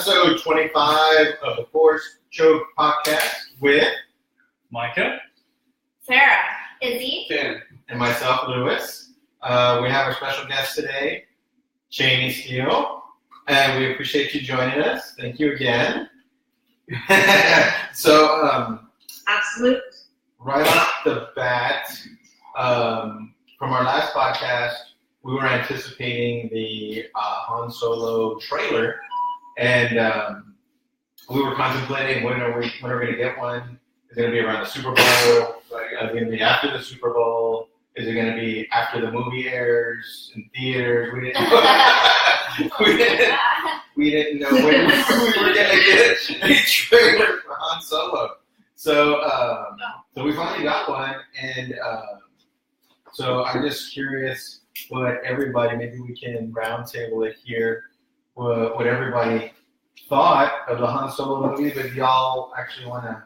episode 25 of the Force Choke Podcast with Micah, Sarah, Izzy, Finn, and myself, Lewis. We have our special guest today, Channy, Steele, and we appreciate you joining us. Thank you again. So, absolute. right off the bat, from our last podcast, we were anticipating the Han Solo trailer, and we were contemplating when are we going to get one. Is it going to be around the Super Bowl? Is it going to be after the Super Bowl? Is it going to be after the movie airs in theaters? We didn't know when we were going to get a trailer for Han Solo. So we finally got one, and so I'm just curious what everybody, maybe we can roundtable it here, what everybody thought of the Han Solo movie, but y'all actually want to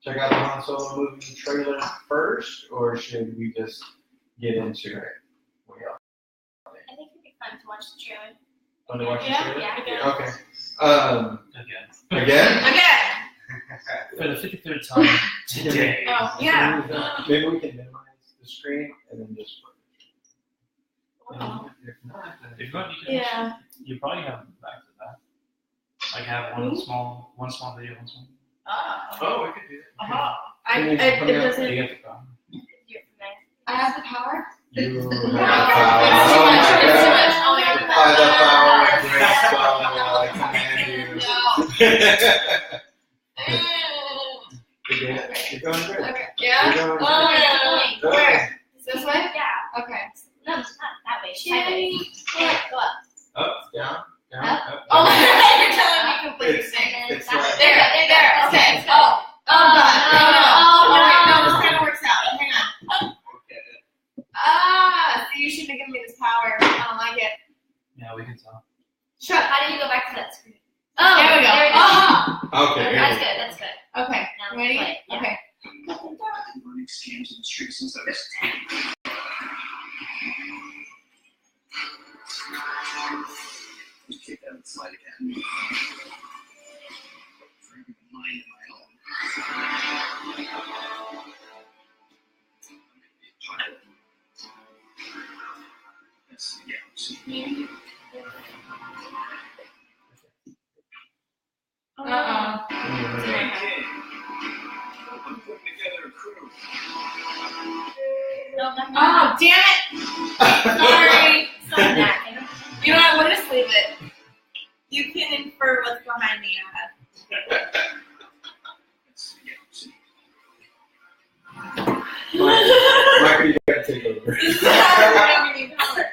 check out the Han Solo movie trailer first, or should we just get into it? What do y'all think? I think it'd be fun to watch the trailer. Want to watch the trailer? Yeah. Okay. Again? for the 53rd time today. Oh, yeah. Maybe we can minimize the screen and then just Oh. If you want, you can. Yeah. You probably have back to that. Like have one small video, one small. Oh, we could do that. It doesn't. You get the problem. I have the power. You have No. power. It's too much. It's too much. Oh my God. By the power, I command you. You're going good. Okay. Yeah? You're going good. Where? This way? Yeah. Okay. No, it's not that way. Channy. Go up. Up, down, down, Up. up. Oh, down. you're telling me completely It's That's like- There. Okay. Oh. Oh, God. No, this kind of works out. Hang on. So you shouldn't have given me this power. I don't like it. Yeah, we can tell. Shut. How do you go back to that screen? Oh, there we go. Oh. Okay, here That's we go. good. That's good. Okay. Now Ready? play. Yeah. Okay. running scams in the streets since I was 10. Just kick that and slide again. For every mind of my own. That's the galaxy. I'm putting together a crew. No, nothing. Oh, damn it! Sorry. Stop that. You know what? We'll just leave it. You can infer what's behind me. That's the galaxy. Michael, you gotta take over. This is how we're giving you power.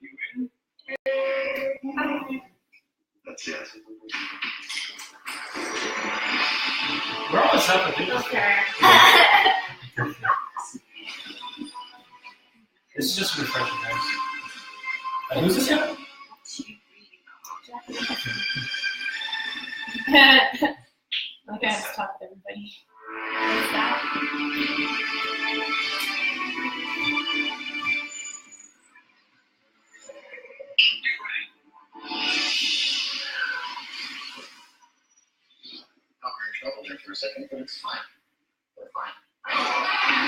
You in? That's it. We're always up to do this. Okay. This is just refreshing, guys. Who's this guy? Okay, let's talk to everybody. What's that? Thought we were in trouble there for a second, but it's fine. We're fine.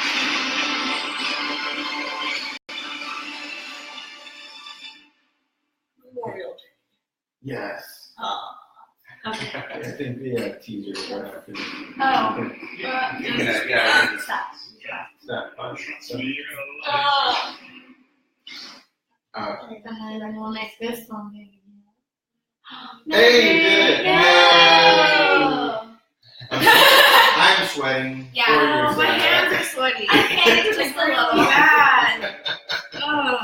Memorial. Yes. Oh. Okay. I think the teaser is right after this. Oh. Yeah. Stop. Stop. So you're Oh. Uh, And then we'll make this one big again. Hey, you did it! Yay! I'm sweating. Yeah, for Oh, yours. my hands are sweaty. Okay, Just just a a little little. bad. Oh.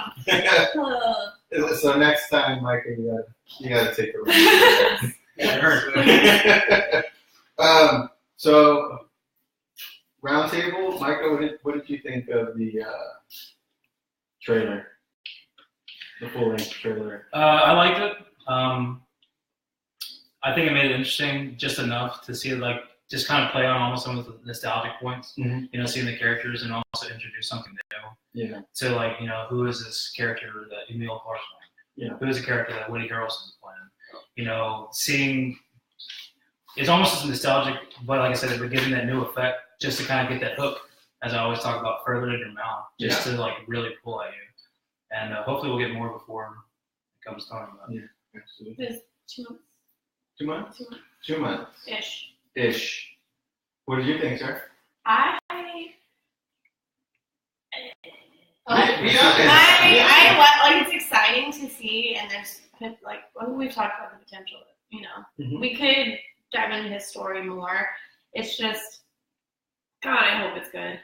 So next time, Michael, you gotta take the rest. So roundtable, Michael, what did you think of the trailer, the full-length trailer? I liked it. I think it made it interesting just enough to see, like, just kind of play on almost some of the nostalgic points. Mm-hmm. You know, seeing the characters and also introduce something new. Yeah. To like, who is this character that Emil Clark's playing? Yeah. Who is the character that Woody Harrelson's playing? Seeing it's almost as nostalgic, but like I said, we're giving that new effect just to kind of get that hook, as I always talk about, further in your mouth, just to like really pull at you. And hopefully we'll get more before it comes time. Yeah, absolutely. It's 2 months. 2 months? 2 months. 2 months. Ish. What do you think, sir? It's exciting to see, and there's like we've talked about the potential. We could dive into his story more. It's just, God, I hope it's good.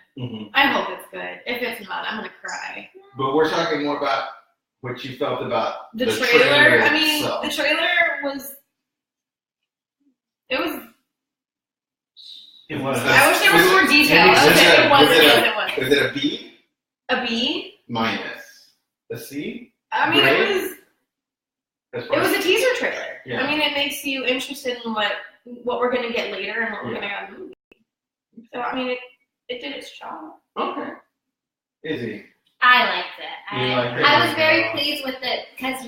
I hope it's good. If it's not, I'm gonna cry. But we're talking more about what you felt about the trailer. itself. The trailer was. It was. It was. I wish there was more detail. It wasn't. Was it a B? A B? Minus. A C? It was a teaser trailer. Yeah. It makes you interested in what we're gonna get later and what we're gonna get in the movie. So it did its job. Okay. Izzy. I liked it. You liked it? I was very pleased with it because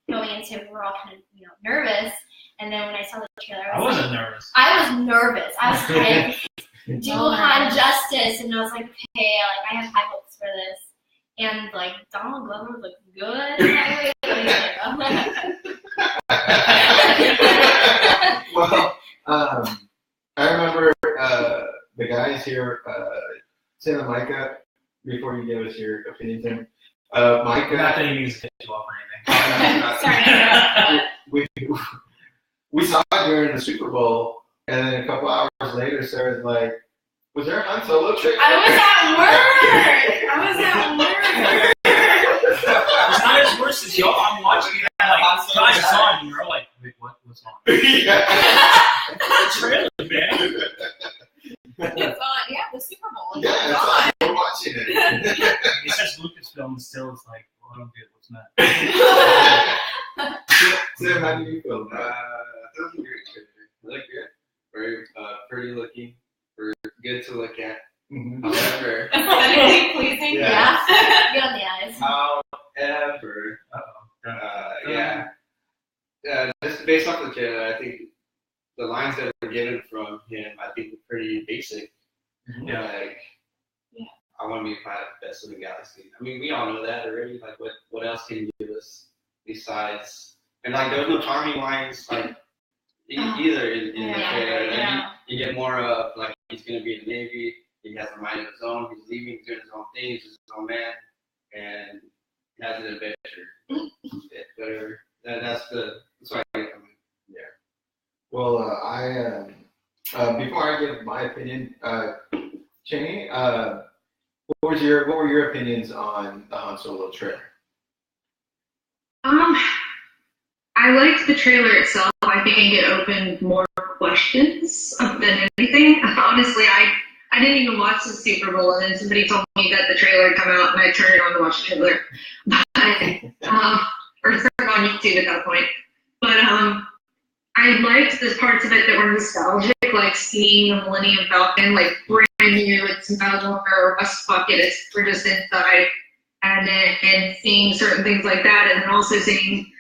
going into it, we're all kind of nervous, and then when I saw the trailer, I wasn't nervous. I was nervous. I was like, do Han justice, and I was like, okay, I have high hopes for this. And Donald Glover looked good. Well, I remember the guys here, Tim and Micah, before you give us your opinion, Tim. Micah. Not that he needs to get you off or anything. We saw it during the Super Bowl, and then a couple hours later, Sarah's like, was there a Han Solo trailer? I was at work. It's not as worse as y'all. I'm watching it. I'm like, guys, it's on. And you're like, wait, what's on? Yeah. The trailer, man. It's on. Yeah, the Super Bowl. Yeah, it's on. We're watching it. It says Lucasfilm still. It's like, well, I don't get what's next. Tim, how do you feel? That was a great trailer. I like it. Very pretty looking. Good to look at. However, Aesthetically pleasing. Yeah. Good on the eyes. however, just based off the trailer, I think the lines that were given from him, I think, were pretty basic. Yeah. I want to be part of the best of the galaxy. We all know that already. What else can you give us besides? And there was no charming lines either in the trailer. You get more of he's going to be in the Navy. He has a mind of his own. He's leaving, he's doing his own thing. He's just his own man, and he has an adventure. Whatever. That's what I get from him. Yeah. Well, before I give my opinion, Channy, what were your opinions on the Han Solo trailer? I liked the trailer itself. I think it opened more questions than anything. Honestly, I didn't even watch the Super Bowl, and then somebody told me that the trailer had come out, and I turned it on to watch the trailer. Or started on YouTube at that point. But I liked the parts of it that were nostalgic, like seeing the Millennium Falcon, brand new. It's no longer a rust bucket. We're just inside, and seeing certain things like that, and then also seeing.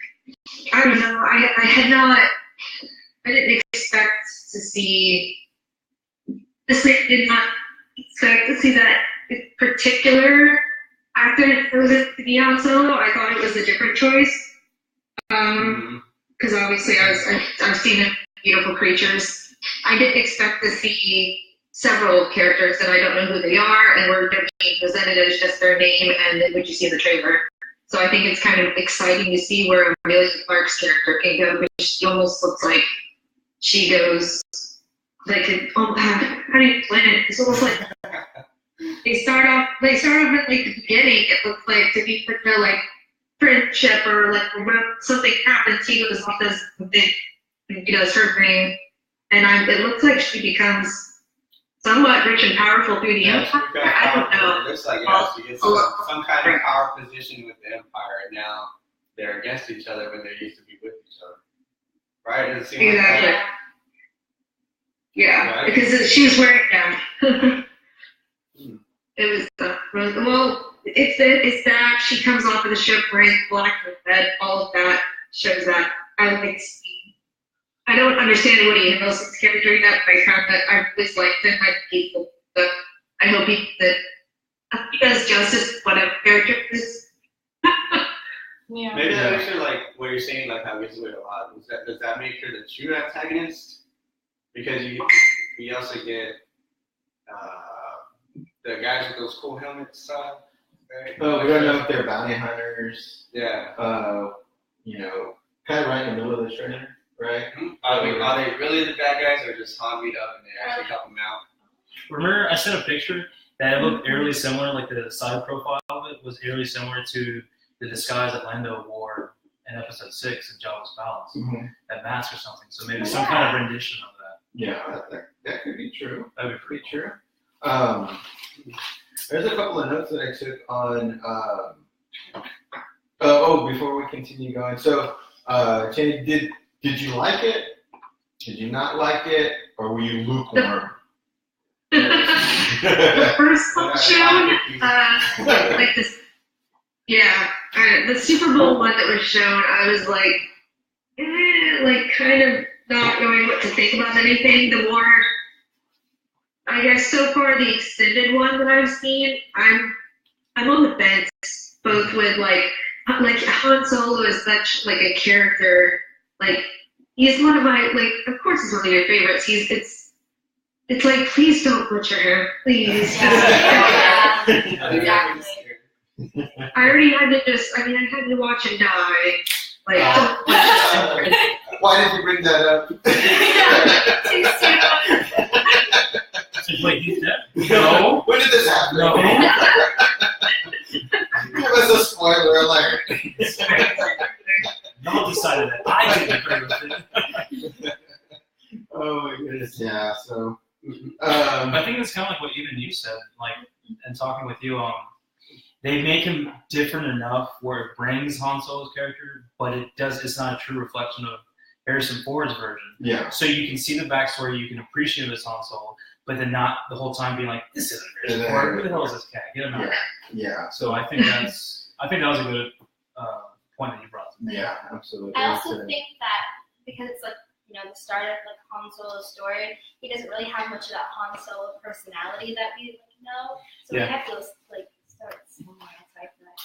I don't know. I didn't expect to see. Did not expect to see that particular actor to be Han Solo. I thought it was a different choice. Because obviously I've seen it, Beautiful Creatures. I didn't expect to see several characters that I don't know who they are, and were being presented as just their name and then what you see in the trailer. So I think it's kind of exciting to see where Emilia Clarke's character can go, which she almost looks like she goes how do you explain it? It's almost like they start off at the beginning. It looks like to be put their friendship or when something happens, he goes off this big, her name, and it looks like she becomes somewhat rich and powerful through the Empire. I don't know. It looks like she gets some kind of power position with the Empire, and now they're against each other when they used to be with each other. Right? Does it seem exactly. like that? Yeah, right. Because she was wearing It was well, it's that she comes off of the ship wearing black with red. All of that shows that I like Steele. I don't understand Woody Harrelson's character yet, but I always liked him. I hope he does justice to whatever character it is. Yeah. Maybe that makes her like what you're saying, like how we do it a lot. Does that make her the true antagonist? Because you also get the guys with those cool helmets. Right? Oh, we don't know if they're bounty hunters. Yeah. Kind of right in the middle of the trailer, right? Are they really the bad guys, or just Han beat up and they actually help them out? Remember, I sent a picture that looked eerily similar, like the side profile of it was eerily similar to the disguise that Lando wore in Episode 6 of Jabba's Palace, that mask or something. So maybe some kind of rendition of that. Yeah, that could be true. That would be pretty true. There's a couple of notes that I took on. Before we continue going, so Channy, did you like it? Did you not like it, or were you lukewarm? The first clip shown, like this, the Super Bowl one that was shown, I was like kind of not knowing what to think about anything. The more, I guess, so far the extended one that I've seen, I'm on the fence, both with like Han Solo is such like a character, like he's one of my, like, of course he's one of your favorites. It's like, please don't butcher him, please. Yeah, exactly. I already had I had to watch him die. Like, don't butcher him. Why did you bring that up? Too soon. Wait, he's dead? No. When did this happen? No. Give us a spoiler alert. Y'all decided that. I didn't agree with it. Oh my goodness. Yeah, so. I think it's kind of like what even you said, like, and talking with you, they make him different enough where it brings Han Solo's character, but it's not a true reflection of Harrison Ford's version. Yeah. So you can see the backstory, you can appreciate it as Han Solo, but then not the whole time being like, this isn't Harrison Ford. Who the hell is this cat? Get him out. Yeah. So I think that was a good point that you brought. Yeah, absolutely. I also think that because it's like, the start of like Han Solo's story, he doesn't really have much of that Han Solo personality that we know. So we have to like start somewhere. Like that.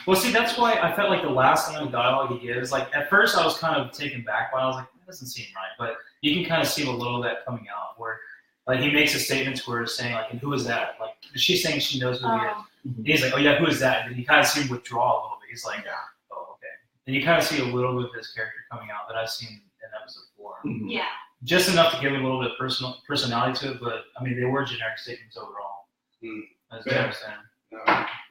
Well, see, that's why I felt like the last line of dialogue he gives, like at first I was kind of taken back by it. I was like, that doesn't seem right, but you can kind of see a little of that coming out where like he makes a statement where it's saying like, and who is that? Like she's saying she knows who he is. And he's like, oh yeah, who is that? And then you kind of see him withdraw a little bit. He's like, oh, okay. And you kind of see a little bit of his character coming out that I've seen in Episode 4. Yeah. Just enough to give him a little bit of personality to it, but I mean, they were generic statements overall. As I understand.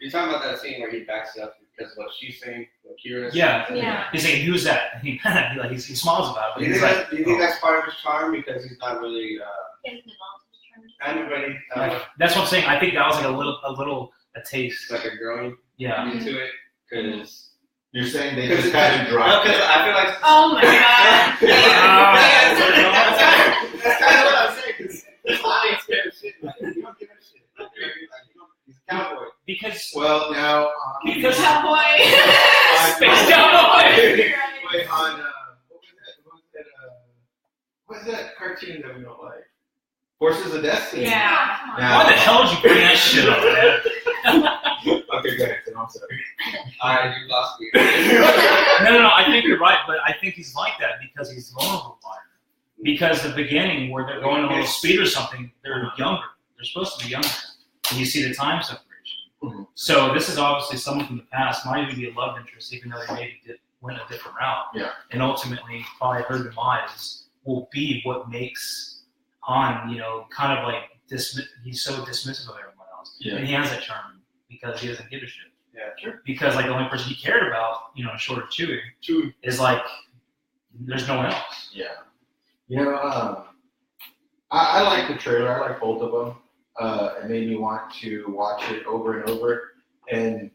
You're talking about that scene where he backs up because of what she's saying, what Kira's saying? Yeah. He's saying, who's that? And he smiles about it. But do you think that's part of his charm because he's not really anybody? That's what I'm saying. I think that was like a taste. Like a growing into it because. You're saying they just kind of dropped because I feel like. Oh my god. That's kind of what I'm saying. Because he's not scared of shit. You don't give a shit. He's a cowboy. Because. Well, now. Because. Cowboy. Space cowboy. Wait, on. What's that cartoon that we don't like? Forces of Destiny. Yeah. Why the hell did you bring that shit up, man? Okay, go ahead. I'm sorry. You lost me. No. I think you're right, but I think he's like that because he's vulnerable by it. Because the beginning, where they're going a little speed or something, they're younger. They're supposed to be younger. And you see the time separation. So this is obviously someone from the past, might even be a love interest, even though they maybe went a different route. Yeah. And ultimately, probably her demise will be what makes Han, kind of like he's so dismissive of everyone else. Yeah. And he has that charm because he doesn't give a shit. Yeah, sure. Because like the only person he cared about, short of Chewie, is like there's no one else. Yeah. I like the trailer. I like both of them. It made me want to watch it over and over. And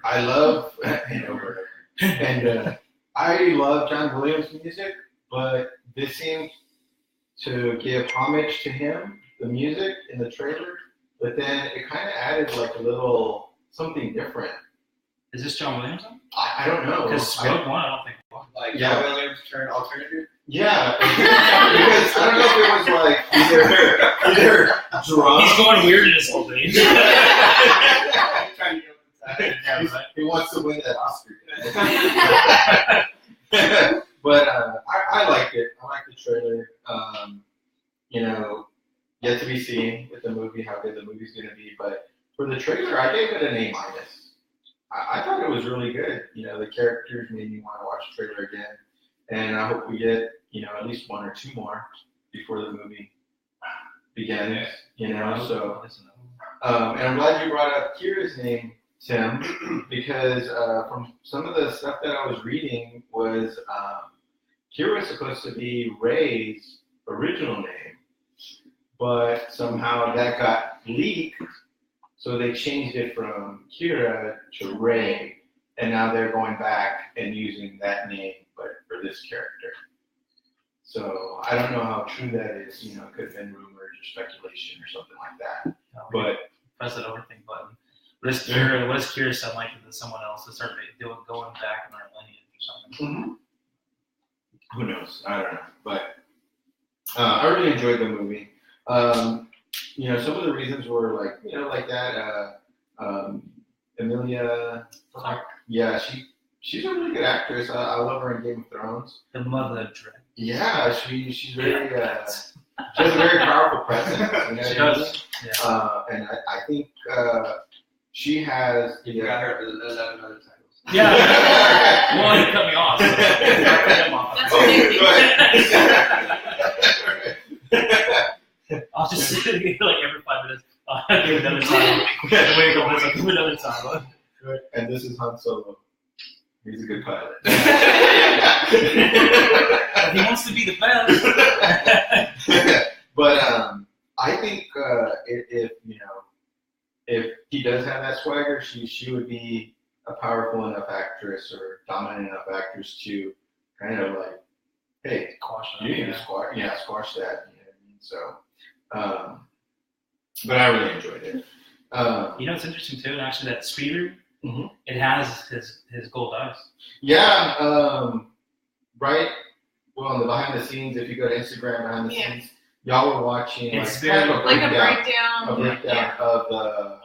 I love and over. And I love John Williams' music, but this seems to give homage to him, the music in the trailer, but then it kind of added like a little something different. Is this John Williamson? I don't know. Because Rogue One, I don't think. Like Yeah. John Williams turned alternative. Yeah, because I don't know if it was like either drunk. He's going weird in his old age. Trying to go with the time. He wants to win that Oscar. But I liked it. I liked the trailer. Yet to be seen with the movie how good the movie's going to be. But for the trailer, I gave it an A-. I thought it was really good. The characters made me want to watch the trailer again. And I hope we get, at least one or two more before the movie begins. So. And I'm glad you brought up Kira's name, Tim, because from some of the stuff that I was reading was Kira was supposed to be Rey's original name, but somehow that got leaked, so they changed it from Kira to Rey, and now they're going back and using that name, but for this character. So I don't know how true that is. It could have been rumors or speculation or something like that. But press that overthink button. What does Kira sound like to someone else to start going back in our lineage or something? Mm-hmm. Who knows? I don't know. But I really enjoyed the movie. Some of the reasons were like that. Emilia Clarke. Yeah, she's a really good actress. I love her in Game of Thrones. The mother of Dread. Yeah, she's very. She has a very powerful presence. She does. Yeah. And I think she has. You got her 11 other titles. Yeah. Well, he cut me off. So I cut him off. That's I'll just sit like every 5 minutes. I'll give another time. I'll give another time. And this is Han Solo. He's a good pilot. He wants to be the best. But I think if he does have that swagger, she would be a powerful enough actress or dominant enough actress to kind of like, hey, Squash you need to squash that. You know what I mean? So, but I really enjoyed it. It's interesting too, and actually that speeder, mm-hmm. it has his gold eyes. Yeah, right. Well, on the behind the scenes, if you go to Instagram behind the scenes, y'all were watching It's kind of a breakdown of I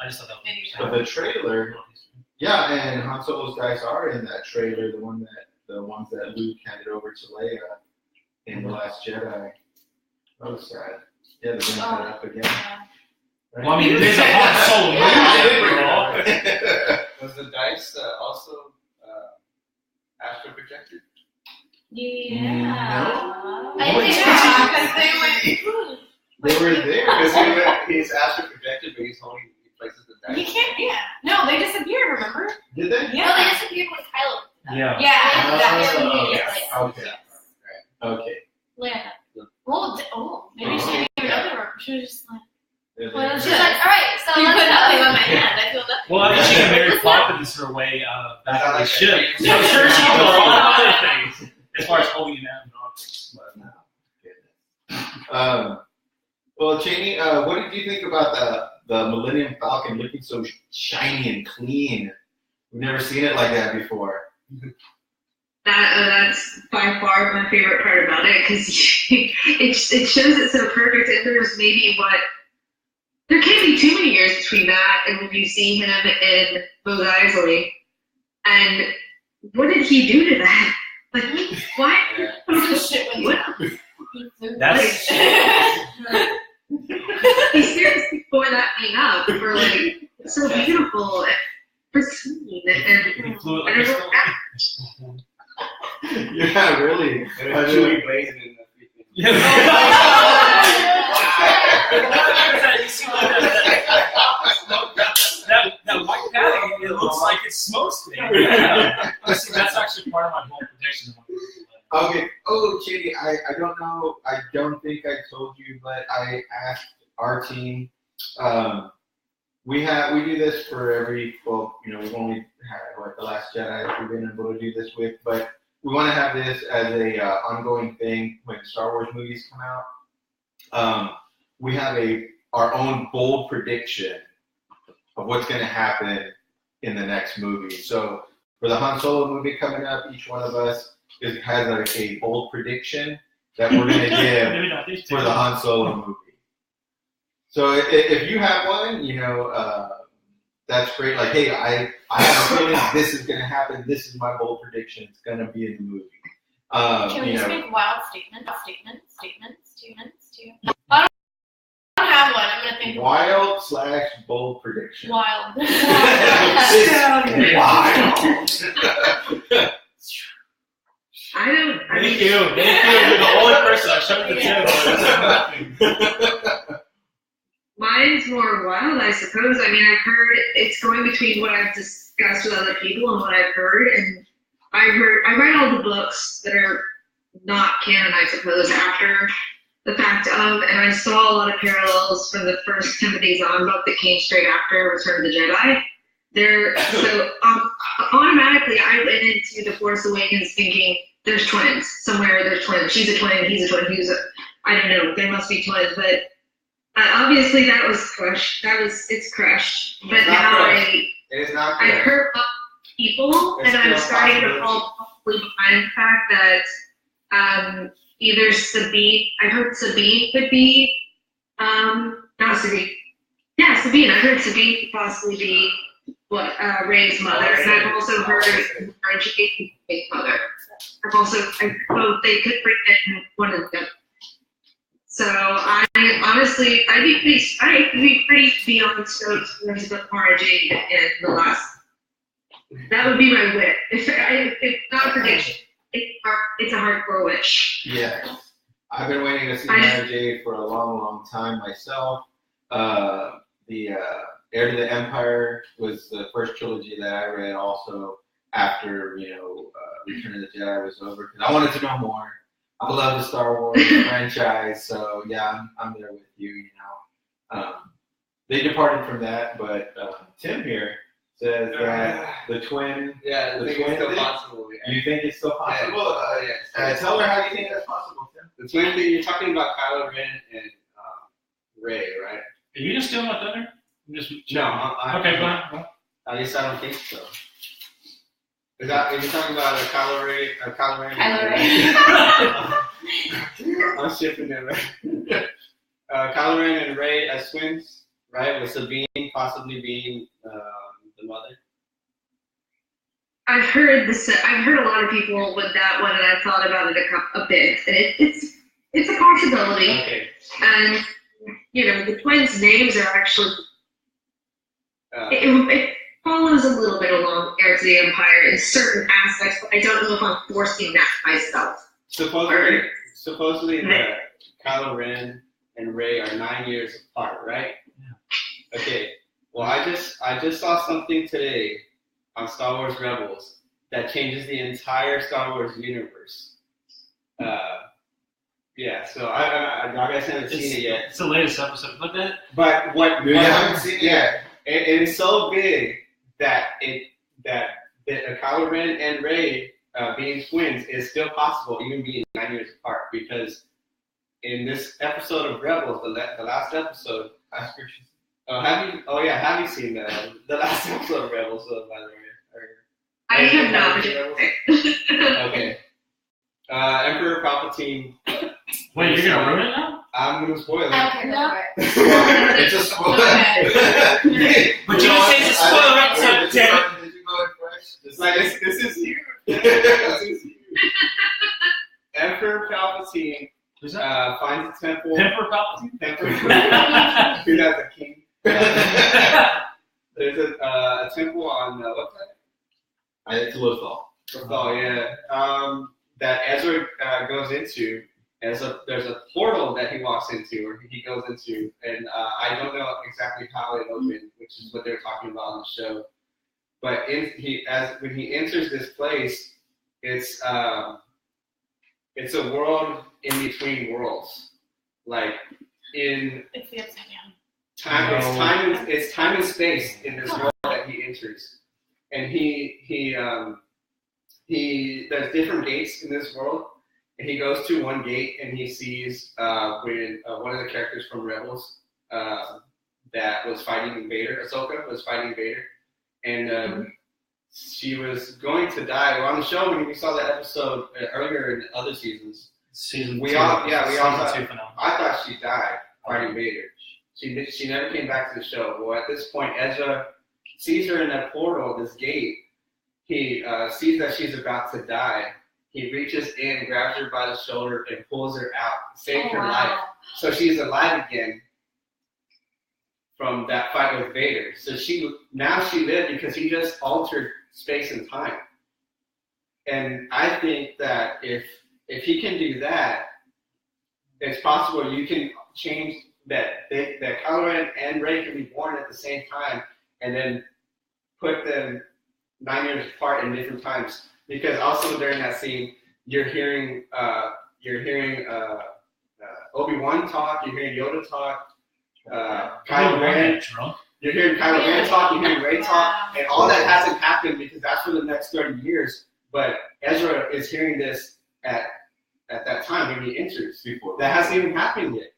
just thought that of the trailer. Yeah, and Han Solo's guys are in that trailer. The ones that Luke handed over to Leia in The Last Jedi. That was sad. Yeah, they're bringing it up again. Right? Well, I mean, it is a Han Solo movie. Was the dice also astral projected? Yeah. No. I think because They were there. Because he's astral projected, but he places the dice. You can't. Yeah. No, they disappeared. Remember? Did they? Yeah. Well, they disappeared when Kylo. Yeah. Yeah. Okay. Okay. Yeah. Well, maybe she didn't even know they were. She was just like, well, She's like, all right, so you put let's nothing on go. my hand. I feel nothing. Well, I think she can marry Poppins her way back on the ship. So I'm sure she can do a lot of other things as far as holding it down. Well, Channy, what did you think about the Millennium Falcon looking so shiny and clean? We've never seen it like that before. That's by far my favorite part about it, because it shows it so perfect, and there can't be too many years between that and when you see him in Mos Eisley. And what did he do to that? Like, what? That's He seriously tore that thing up for it's so beautiful and pristine and he flew it like a stone. Yeah, really. And it's really blazing in the freaking. Yeah. You see that white padding, it looks like it's smoke screen. Yeah. See, that's actually part of my whole prediction. Okay. Oh, Channy, I don't know. I don't think I told you, but I asked our team. We do this for every. Well, we've only had The Last Jedi we've been able to do this with, but we want to have this as a ongoing thing when Star Wars movies come out. We have our own bold prediction of what's going to happen in the next movie. So for the Han Solo movie coming up, each one of us has a bold prediction that we're going to give for the Han Solo movie. So if you have one, that's great. Like, hey, I have a feeling this is going to happen. This is my bold prediction. It's going to be in the movie. Can we just make wild statements? I don't have one. I'm going to think Wild/bold prediction. wild. Wild. Thank you. You're the only person I showed the table. Mine's more wild, I suppose. I mean, I've heard it's going between what I've discussed with other people and what I've heard. And I read all the books that are not canon, I suppose, after the fact of, and I saw a lot of parallels from the first Timothy Zahn book that came straight after Return of the Jedi. So automatically I went into The Force Awakens thinking, there's twins. Somewhere there's twins. She's a twin, he's a twin, I don't know, there must be twins, but obviously that was crushed. It's crushed. But now I've heard of people, and I'm starting to fall behind the fact that either Sabine, I heard Sabine could be, not Sabine. Yeah, Sabine. I heard Sabine could possibly be Rey's mother, and I've also heard Rey's mother. I hope they could bring in one of them. So I'd be pretty beyond stoked for there's a bit more Jade in the last. That would be my wish. It's not a prediction. It's a hardcore wish. Yeah, I've been waiting to see Mara Jade for a long, long time myself. The Heir to the Empire was the first trilogy that I read. Also, after Return of the Jedi was over, because I wanted to know more. I love the Star Wars franchise, so yeah, I'm there with you. They departed from that, but Tim here says that the twin. Yeah, I think it's still possible. Yeah. You think it's still possible? Yeah. Tell her how you think that's possible, Tim. The twin thing, you're talking about Kylo Ren and Rey, right? Are you just stealing my thunder? No, okay, go on. At least I don't think so. If you're talking about Kylo Ren. I'm shipping it, right? Kylo Ren and Rey as twins, right? With Sabine possibly being the mother. I've heard a lot of people with that one, and I've thought about it a bit, and it's a possibility. Okay. And the twins' names are actually it follows a little bit along Heir to the Empire in certain aspects, but I don't know if I'm forcing that myself. Supposedly Kylo Ren and Rey are 9 years apart, right? Yeah. Okay. Well, I just saw something today on Star Wars Rebels that changes the entire Star Wars universe. Yeah. So I guys haven't seen it yet. It's the latest episode. But what I haven't seen it yet. It is so big that Kylo Ren and Rey being twins is still possible, even being 9 years apart. Because in this episode of Rebels, the last episode, have you seen the last episode of Rebels? By the way, I have not. Okay. Emperor Palpatine. Wait, you're gonna ruin it now? I'm gonna spoil it. It's a spoiler. But you didn't say it's a spoiler episode, damn it. Did you go in fresh? This is huge. Emperor Palpatine finds a temple. Emperor Palpatine? Dude, that's a king. There's a temple on what's that? It's Lothal. Lothal, yeah. That Ezra goes into. There's a portal that he walks into, or he goes into, and I don't know exactly how it opened, which is what they're talking about on the show. But when he enters this place, it's a world in between worlds, It's the upside down. It's time and space in this world that he enters, and there's different gates in this world. And he goes to one gate and he sees when one of the characters from Rebels that was fighting Vader. Ahsoka was fighting Vader, and she was going to die. Well, on the show, when we saw that episode earlier in other seasons, we all thought, I thought she died fighting Vader. She never came back to the show. Well, at this point, Ezra sees her in that portal, this gate. He sees that she's about to die. He reaches in, grabs her by the shoulder, and pulls her out, saved her life. So she's alive again from that fight with Vader. So she lived because he just altered space and time. And I think that if he can do that, it's possible you can change that Kylo Ren and Rey can be born at the same time, and then put them 9 years apart in different times. Because also during that scene, you're hearing Obi-Wan talk, you're hearing Yoda talk, Kylo Ren. You're hearing Kylo Ren talk, you're hearing Rey talk, and all that hasn't happened because that's for the next 30 years. But Ezra is hearing this at that time when he enters. That hasn't even happened yet.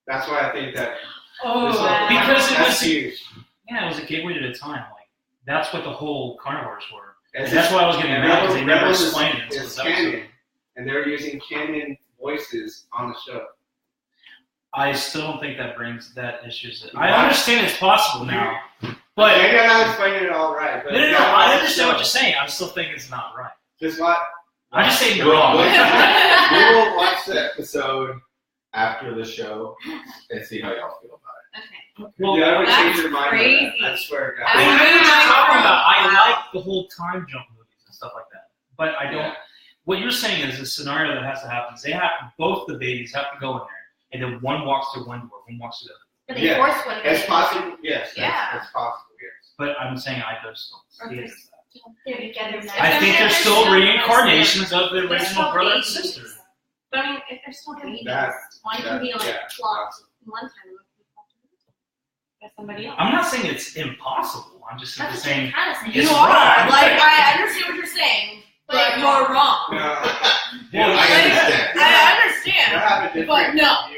That's why I think that. Because it was huge. Yeah, it was a gateway to the time. Like that's what the whole carnivores were. And that's why I was getting mad because they never explained it. It's canon, and they're using canon voices on the show. I still don't think that brings that issues. I understand it's possible now, but maybe I'm not explaining it all right. But no. I understand what you're saying. I still think it's not right. Just what? I'm just saying you're wrong. We will watch the episode after the show and see how y'all feel about it. Okay. Well, yeah, that's change your mind. crazy. I swear to God. I like the whole time jump movies and stuff like that, but I don't. Yeah. What you're saying is a scenario that has to happen. Is they have both the babies have to go in there, and then one walks through one door, one walks through the other. But they force one. It's possible. Yes. Yeah. It's possible. Yes. But I'm saying I just don't see it. They're together now. I think they're still reincarnations of the original brother and sister. But I mean, if they're still babies, one can be like flopped one time and one can be flopped by somebody else. I'm not saying it's impossible. I'm just That's saying kind of saying. it's You are. wrong. Like, I understand what you're saying, but you're wrong. Yeah, I understand. But no.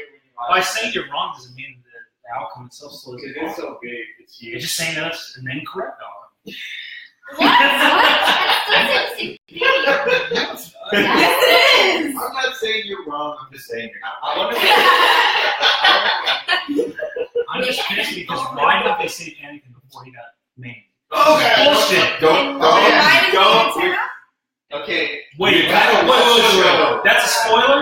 By saying you're wrong doesn't mean the outcome itself slows It down. is so big. It's huge. You're just saying that's an incorrect outcome. That's the same thing. Yes, it is. I'm not saying you're wrong. I'm just saying you're not right. I'm just pissed because why did they save Anakin before he got maimed? Okay. Bullshit. Don't. Okay. Wait. That's a spoiler?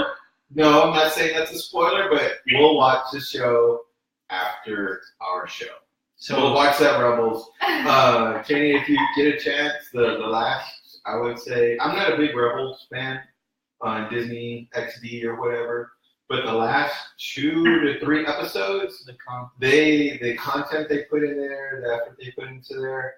No, I'm not saying that's a spoiler, but we'll watch the show after our show. So we'll watch that Rebels. Channy, if you get a chance, the last, I would say, I'm not a big Rebels fan on Disney XD or whatever, but the last 2 to 3 episodes, the content they put in there, the effort they put into there,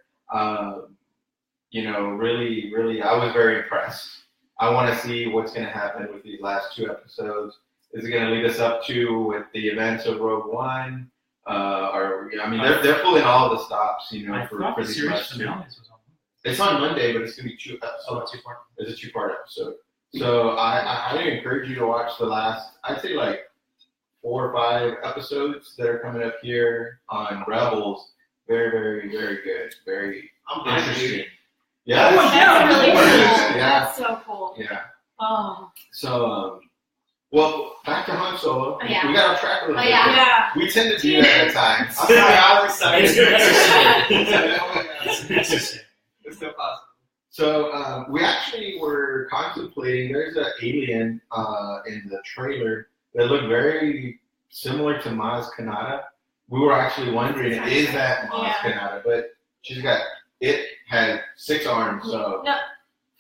really, I was very impressed. I want to see what's going to happen with these last 2 episodes. Is it going to lead us up to with the events of Rogue One? They're pulling all the stops, for these last 2. It's on Monday, but it's going to be 2 episodes. Oh, 2-part. It's a 2-part episode. So I highly encourage you to watch the last, I'd say 4 or 5 episodes that are coming up here on Rebels. Very, very, very good. Very interesting. Yeah, that's really cool. Yeah. That's so cool. Yeah. Oh. So, well, back to Han Solo. Oh, yeah. We got off track a little bit. Yeah. We tend to do that at times. I'm sorry, I was It's It's still possible. So we actually were contemplating. There's an alien in the trailer that looked very similar to Maz Kanata. We were actually wondering, is that Maz Kanata? But it had 6 arms. So No,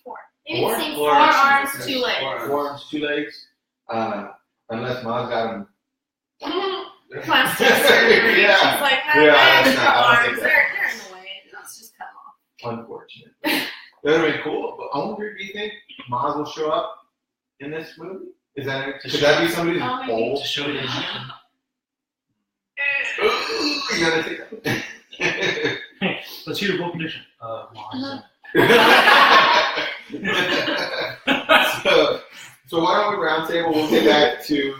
4. Maybe the same 4 arms, 2 legs. 4 arms, 2 legs. Unless Maz got them. Plastic surgery. Yeah. She's like, Yeah, my I extra arms, think they're in the way. Let's just cut them off. Unfortunate. That would have been cool. But I wonder, do you think Maz will show up in this movie? Could that be somebody's goal? to show you. You gotta take that. Hey, let's hear your bold prediction. Maz. So why don't we round table? We'll get back to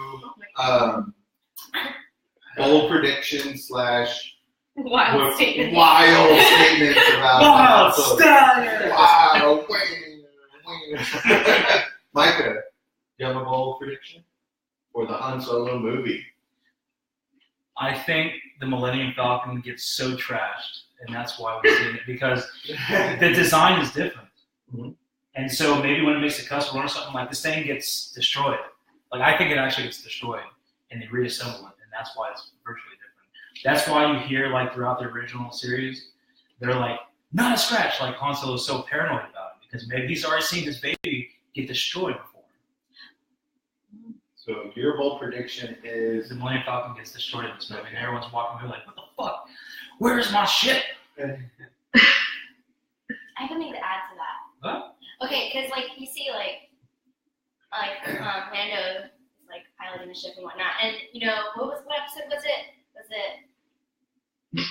bold prediction slash Wild statement. wild statements about Wild Han Solo. Steele. Wow, wing. Micah, do you have a bold prediction for the Han Solo movie? I think the Millennium Falcon gets so trashed, and that's why we're seeing it, because the design is different. Mhm. And so maybe when it makes a custom run or something, like this thing gets destroyed. Like I think it actually gets destroyed, and they reassemble it, and that's why it's virtually different. That's why you hear like throughout the original series, they're like, not a scratch, like Han Solo is so paranoid about it, because maybe he's already seen his baby get destroyed before. So your bold prediction is The Millennium Falcon gets destroyed in this movie, and everyone's walking through like, what the fuck? Where's my ship? I have something to add to that. Huh? Okay, because like you see like Lando is like piloting the ship and whatnot, and you know what episode was it? Was it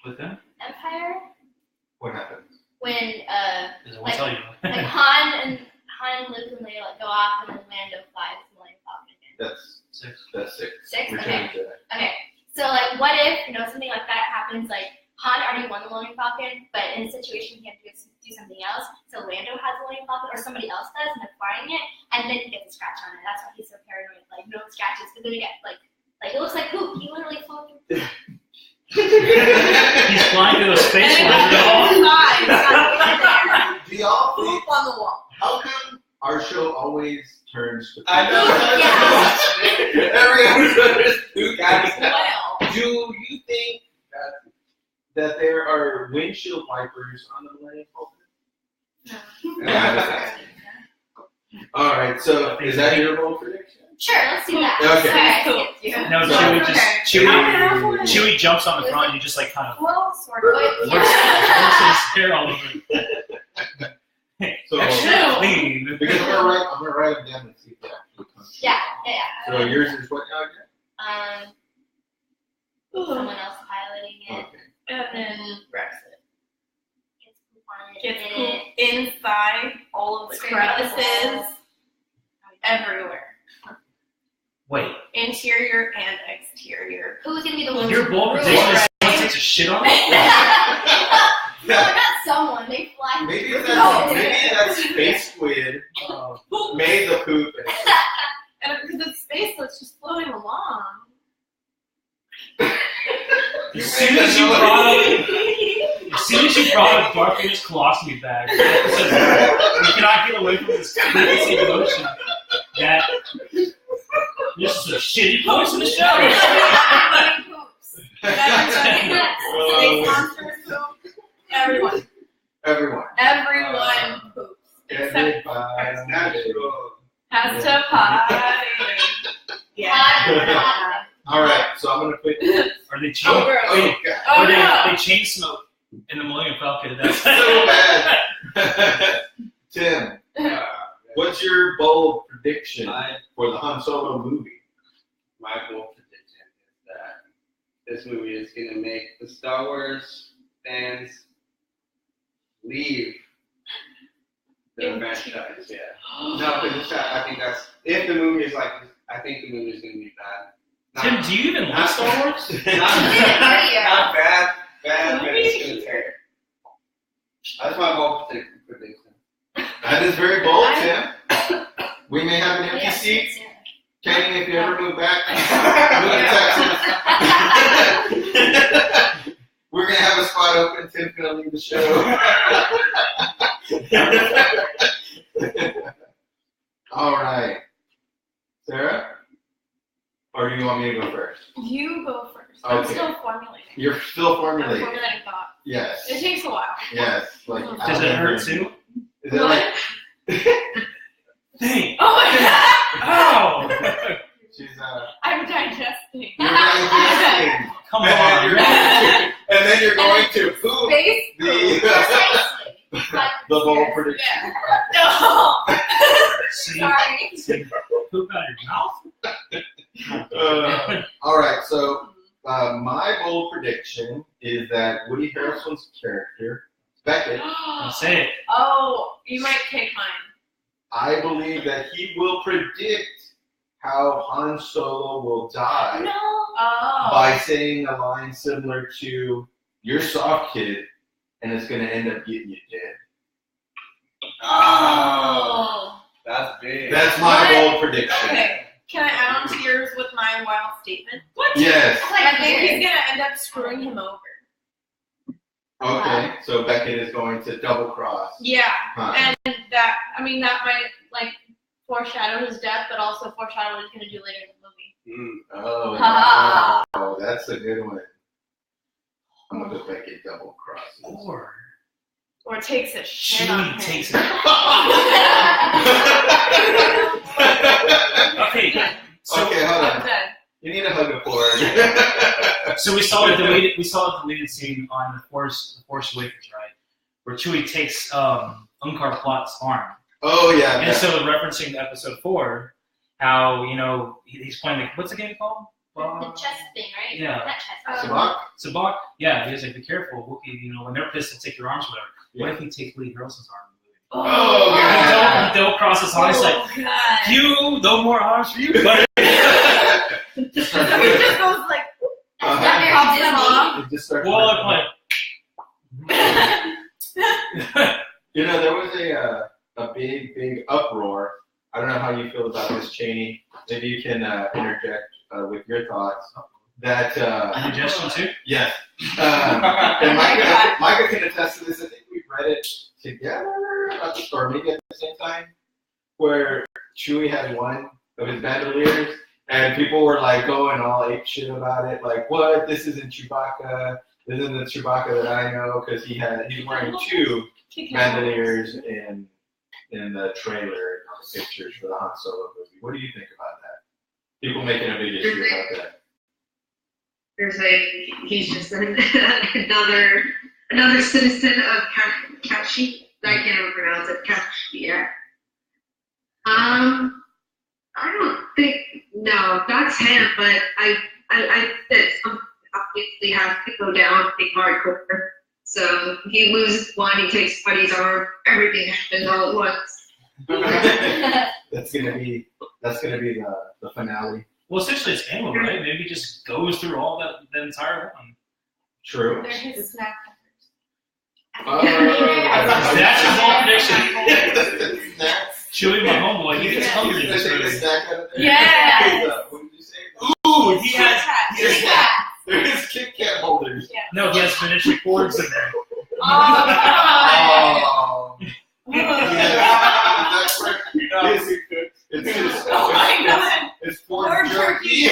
With them? Empire? what happened? When Because I won't tell you. like Han, Luke, and Leia like go off, and then Lando flies the Millennium Falcon again. That's 6. Six? Return Okay. of the Jedi. Okay. So like, what if something like that happens? Like Han already won the Millennium Falcon, but in a situation he had to do something else. So Lando has the Millennium Falcon, or somebody else does, and they're flying it, and then he gets a scratch on it. That's why he's so paranoid. Like no scratches, but then he gets like it looks like poop. He literally flew through. He's flying through the space lines. Do y'all think, Poop on the wall. how come our show always turns to I know. Every episode is Who guys? Well. Do you think that there are windshield wipers on the Millennium Falcon? All right, so is that your bold prediction? Sure, let's do that. Okay. Alright, No, Chewie jumps on the front, and you just like kind of Well, sort of. works his hair all over. So Extra clean. because I'm gonna write them down and see if they actually come. Yeah. So yours is what now again? Someone else piloting it. Okay. And then Brexit. Gets poop on it. Gets in poop it. inside all of the crevices everywhere. Wait, Interior and exterior. Who's gonna be the one? your bold prediction is someone takes a shit on it? No, not someone. They fly. Maybe that space squid made the poop. And because it's space that's just floating along. As soon as you brought up Darkness colostomy bag, you cannot get away from this crazy notion that this is a shitty place in the show. Everyone. Everyone. Poops. Everybody. Natural. Has to potty. Yeah. All right, so I'm gonna put. Or they chain, Oh, or Oh, they, no. they chain smoke in the Millennium Falcon. That's so bad. Tim, what's your bold prediction for the Han Solo movie? My bold prediction is that this movie is going to make the Star Wars fans leave the franchise. Yeah. No, because I think that's if the movie is like this, I think the movie is going to be bad. Tim, do you even like Star Wars? Not bad, but it's going to tear. That's my bold prediction. That is very bold, Tim. We may have an empty seat. Channy, if you ever move back, move to Texas. We're gonna have a spot open. Tim's gonna leave the show. All right, Sarah, or do you want me to go first? You go first. I'm Okay. still formulating. You're still I'm formulating. formulating thought. Yes. It takes a while. Yes. Like. Does it hurt too? Is it like? Dang. Oh my god! Ow! She's I'm digesting. You're digesting. Come And on. then you're going to poop Space the bold prediction. No! See, Sorry. poop out of your mouth? All right, so my bold prediction is that Woody Harrelson's character, Beckett, Say it. Oh, you might take mine. I believe that he will predict how Han Solo will die. No. by saying a line similar to "You're soft, kid," and it's gonna end up getting you dead. Oh. That's big. That's my bold prediction. Okay. Can I add on to yours with my wild statement? What? Yes. I think he's gonna end up screwing him over. Okay, so Beckett is going to double cross. Yeah, Huh. and that might like foreshadow his death, but also foreshadow what he's gonna do later in the movie. Oh, Ha. wow. That's a good one. I'm gonna put Beckett double crosses. Or takes a shit on him. Chewie takes it. Okay. So, Okay, hold I'm on. dead. You need a hug of Ford. so we saw the deleted scene on the Force Awakens, right? Where Chewie takes Unkar Plutt's arm. Oh yeah. And so referencing to episode 4, how, he's playing what's the game called? The chess thing, right? Yeah. Not chess. Sabak? Yeah, he was like, be careful, Wookiee, when they're pissed, they'll take your arms or whatever. What if he takes Lee Harrelson's arm? Oh, God. He double crosses on. He's like, God. you, no more arms for you, buddy. So he just goes like, pops them off. It just starts Well, there was a big uproar. I don't know how you feel about this, Chaney. Maybe you can interject with your thoughts. That Indigestion too? yes. And Micah can attest to this. I think we read it together at the store, maybe at the same time, where Chewie had one of his bandoliers, and people were like going all ape shit about it. Like, what? This isn't Chewbacca. This isn't the Chewbacca that I know, because he's wearing 2 bandoliers in the trailer on the pictures for the Han Solo movie. What do you think about that? People making a big issue about that. He's just another citizen of Kashi. I can't even pronounce it. Kashi. Yeah. I don't think that's him, but I that some obviously has to go down big hardcore. So he loses one, he takes Buddy's arm, everything happens all at once. That's gonna be the finale. Well, essentially it's ammo, right? Maybe he just goes through all the entire one. True. They're his snack That's his whole prediction. Snacks. Chewie, my homeboy, he gets hungry in this movie. Yes. What did you say? Ooh, he has There's Kit Kat holders. no, he has miniature cords in there. Oh, God. Oh. That's right. Oh, my God. It's pork jerky.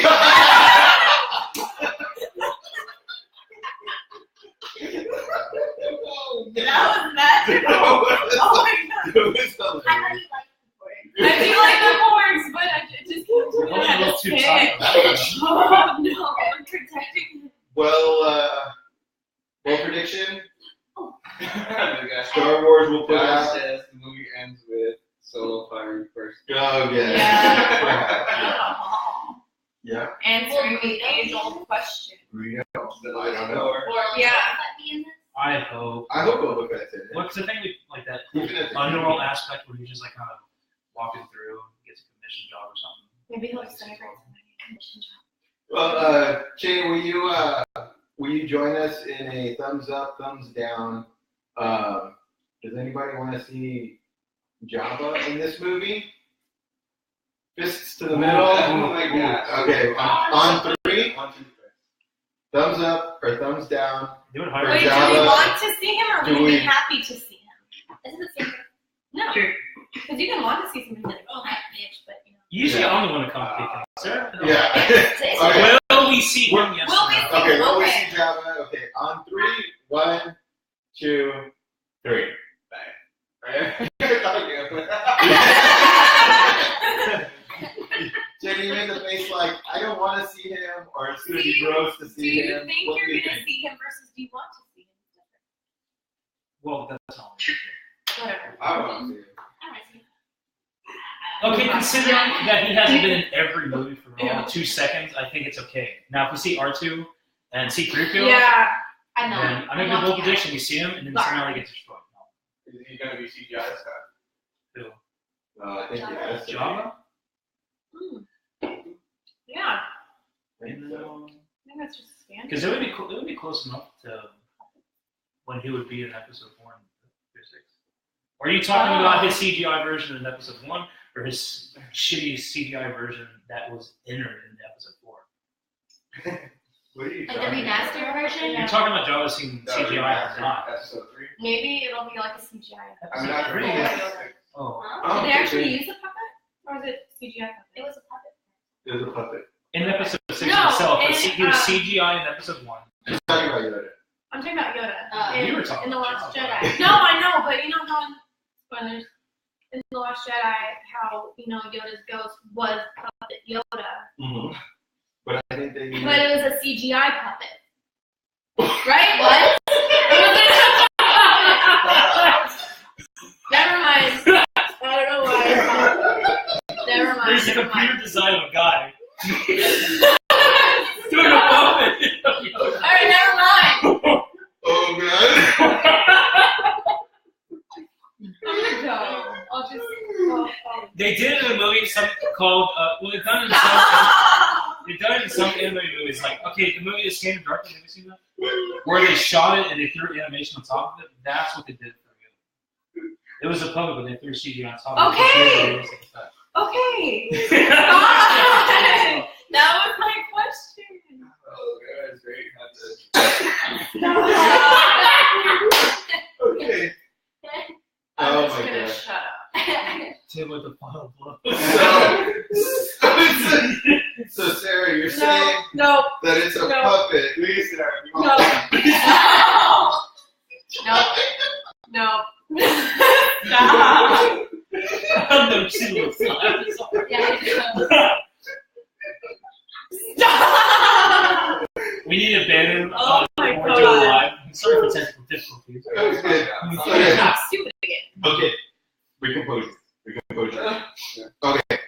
That was magical. Oh, my God. It was hilarious. I know you like the board. I do like the porgs, but it just came to We're me only a as little a too kid. tough. Oh, no. I'm protecting. Well, prediction. Star Wars will put God out. says the movie ends with Solo firing first. Oh yeah. Yeah. Yeah. Answering the age-old question. I don't know. Yeah. I hope. I hope it'll look at it. What's the thing with like that Definitely. underworld aspect where he's just like kind of walking through, gets a commission job or something? Maybe he'll celebrate somebody a commission job. Well, Jane, will you join us in a thumbs up, thumbs down? Does anybody want to see Jabba in this movie? Fists to the middle. Oh my God. Okay, on 3, 1, 2, 3. thumbs up or thumbs down. They would For hire Wait, do we Jabba, want to see him or do would we we- be happy to see him? Isn't the same thing? No. Sure. Because you can want to see somebody like, oh, that bitch, but you know. Usually Yeah. I'm the one to come pick him. Sir? Yeah. It's Okay. Will we see him? Yes. Will or we no? see- Okay, well, we Okay. see Jabba. Okay, on 3, 1, 2, 3. Jenny, you made the face like, I don't want to see him, or it's going to be gross to Do see you him. think What you're do you going to think? see him versus do you want to see him? Well, that's all. Whatever. I want to see it. Okay, considering that he hasn't been in every movie for more Yeah. than 2 seconds, I think it's okay. Now, if we see R2 and C-3PO, Yeah. I know. then I make a bold prediction. We see him, and then somehow he gets destroyed. Is he going to be CGI stuff? No. I think yes. Jabba? Yeah. I think so. No. think that's just standard. Because it would be cool. It would be close enough to when he would be in episode 1 or 6. Or are you talking about his CGI version in episode 1, or his shitty CGI version that was entered in episode 4? What are you Like the talking about? remastered version? You're talking about Jawa seeing CGI or not? Episode 3. Maybe it'll be like a CGI I mean, episode. I agree. Oh. Huh? Did they actually use the puppet? Or is it CGI puppet? It was a puppet. There's a puppet. In episode 6 No, itself, but in, he was CGI in episode 1. Just talking about Yoda. I'm talking about Yoda. You in, were talking in The about Last Jawa. Jedi. No, I know, but you know how spoilers in The Last Jedi, how Yoda's ghost was puppet Yoda, Mm-hmm. But I think they. but it was a CGI puppet, right? What? Never mind. I don't know why. Never mind. There's a Never computer mind. design of a guy doing a puppet. All right, never mind. Oh god. I'm gonna go. I'll just. They did it in a movie called they've done it in some anime movies. Like, okay, the movie is Scanner Darkly. Have you seen that? Where they shot it and they threw animation on top of it. That's what they did for you. It was a puppet, but they threw CG on top of it. Okay. Okay. That was my question. Oh god, it's great. I'm Okay. Oh just my gonna god. shut up. Tim with the final blow. So Sarah, you're saying No. that it's a No. puppet. Please, Sarah. No. No. Stop. I've never seen it. Stop. We need a banner. Oh my when we're God. doing live. Sorry for technical difficulties. Okay. I'm stupid again. Okay. Recomposure. Okay.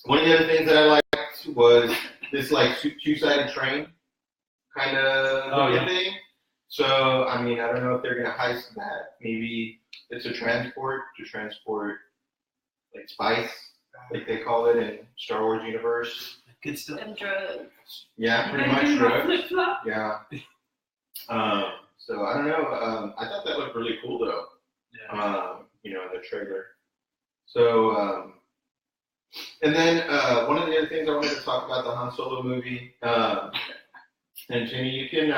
One of the other things that I liked was this like two-sided train kind of thing. So I mean, I don't know if they're gonna heist that. Maybe it's a transport to transport like spice, like they call it in Star Wars universe. Good stuff. And drugs. Yeah, pretty much drugs. Flip-flop. Yeah. So I don't know. I thought that looked really cool though. Yeah. In the trailer. So, and then one of the other things I wanted to talk about the Han Solo movie. And Jenny, you can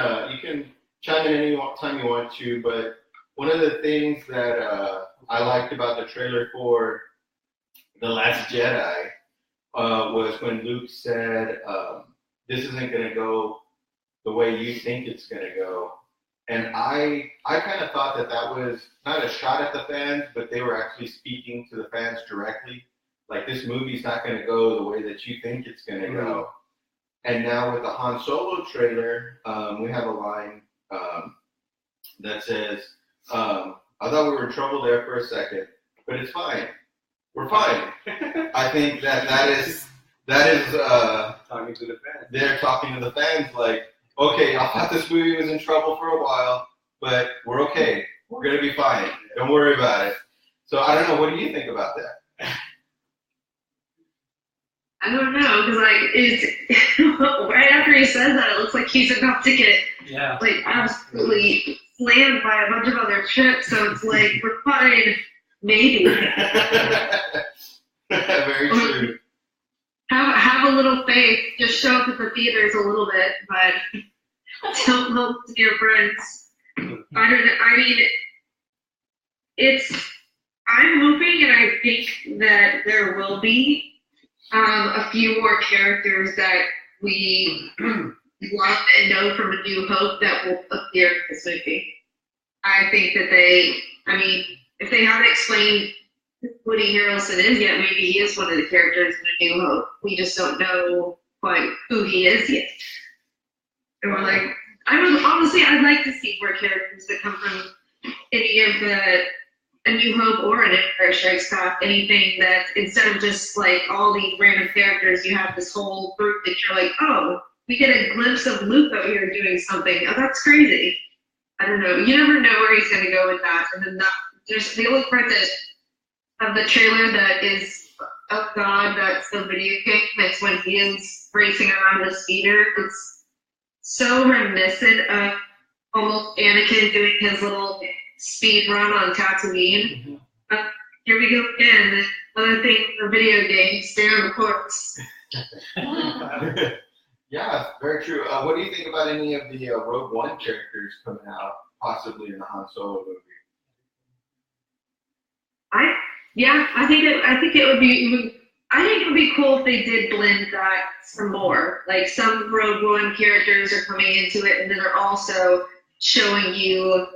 chime in any time you want to, but one of the things that I liked about the trailer for The Last Jedi was when Luke said, "This isn't going to go the way you think it's going to go." And I kind of thought that was not a shot at the fans, but they were actually speaking to the fans directly. Like, this movie's not going to go the way that you think it's going to go. And now with the Han Solo trailer, we have a line that says, "I thought we were in trouble there for a second, but it's fine. We're fine." I think that is Talking to the fans. they're talking to the fans like, okay, I thought this movie was in trouble for a while, but we're okay. We're going to be fine. Don't worry about it. So I don't know. What do you think about that? I don't know, because it's right after he says that, it looks like he's about to get absolutely slammed by a bunch of other trips. So it's like, we're fine, maybe. Very true. Have a little faith. Just show up at the theaters a little bit, but don't help your friends. I don't know. I mean, I'm hoping, and I think that there will be a few more characters that we love and know from A New Hope that will appear in this movie. I think that if they haven't explained who Woody Harrelson is yet, maybe he is one of the characters in A New Hope. We just don't know quite who he is yet. And we're like, I'd like to see more characters that come from any of the A New Hope or an Empire Strikes Back, anything that instead of just like all these random characters, you have this whole group that you're like, oh, we get a glimpse of Luke out here doing something. Oh, that's crazy. I don't know. You never know where he's going to go with that. And then there's the only part of the trailer that is, oh God, that's the video game. That's when he is racing around the speeder. so reminiscent of almost Anakin doing his little speed run on Tatooine. Here we go again. Another thing for video games, stay on the course. Yeah, very true. What do you think about any of the Rogue One characters coming out, possibly in the Han Solo movie? I think it would be. I think it would be cool if they did blend that some more. Like some Rogue One characters are coming into it, and then they're also showing you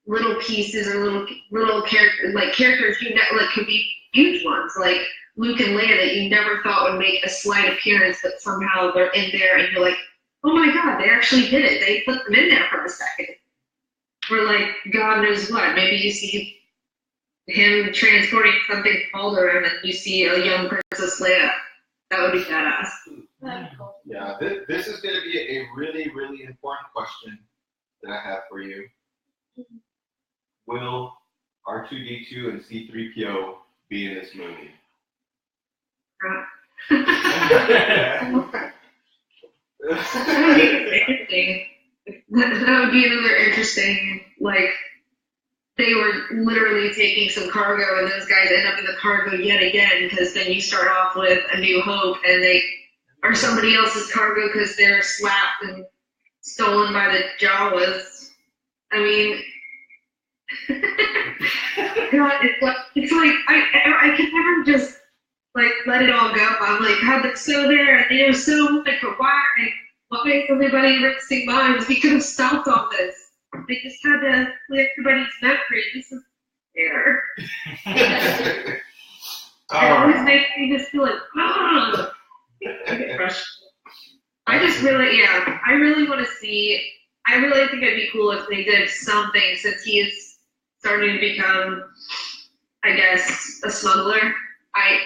little pieces or little characters, like characters you know, like could be huge ones, like Luke and Leia that you never thought would make a slight appearance, but somehow they're in there, and you're like, oh my god, they actually did it. They put them in there for a second. Or like, God knows what. Maybe you see him transporting something from Alderaan, and you see a young Princess Leia. That would be badass. That'd be cool. Yeah, this is going to be a really, really important question that I have for you. Will R2-D2 and C-3PO be in this movie? That would be interesting. That would be another interesting, like, they were literally taking some cargo and those guys end up in the cargo yet again, because then you start off with A New Hope and they are somebody else's cargo because they're slapped and stolen by the Jawas. I mean, God, it's like I can never just like let it all go. I'm like, God, they're so there and they know so much, but why? What makes everybody racing minds? We could have stopped all this. They just had to clear everybody's memory. This is fair. It always makes me just feel like, I get frustrated. I really want to see. I really think it'd be cool if they did something, since he is starting to become, I guess, a smuggler. I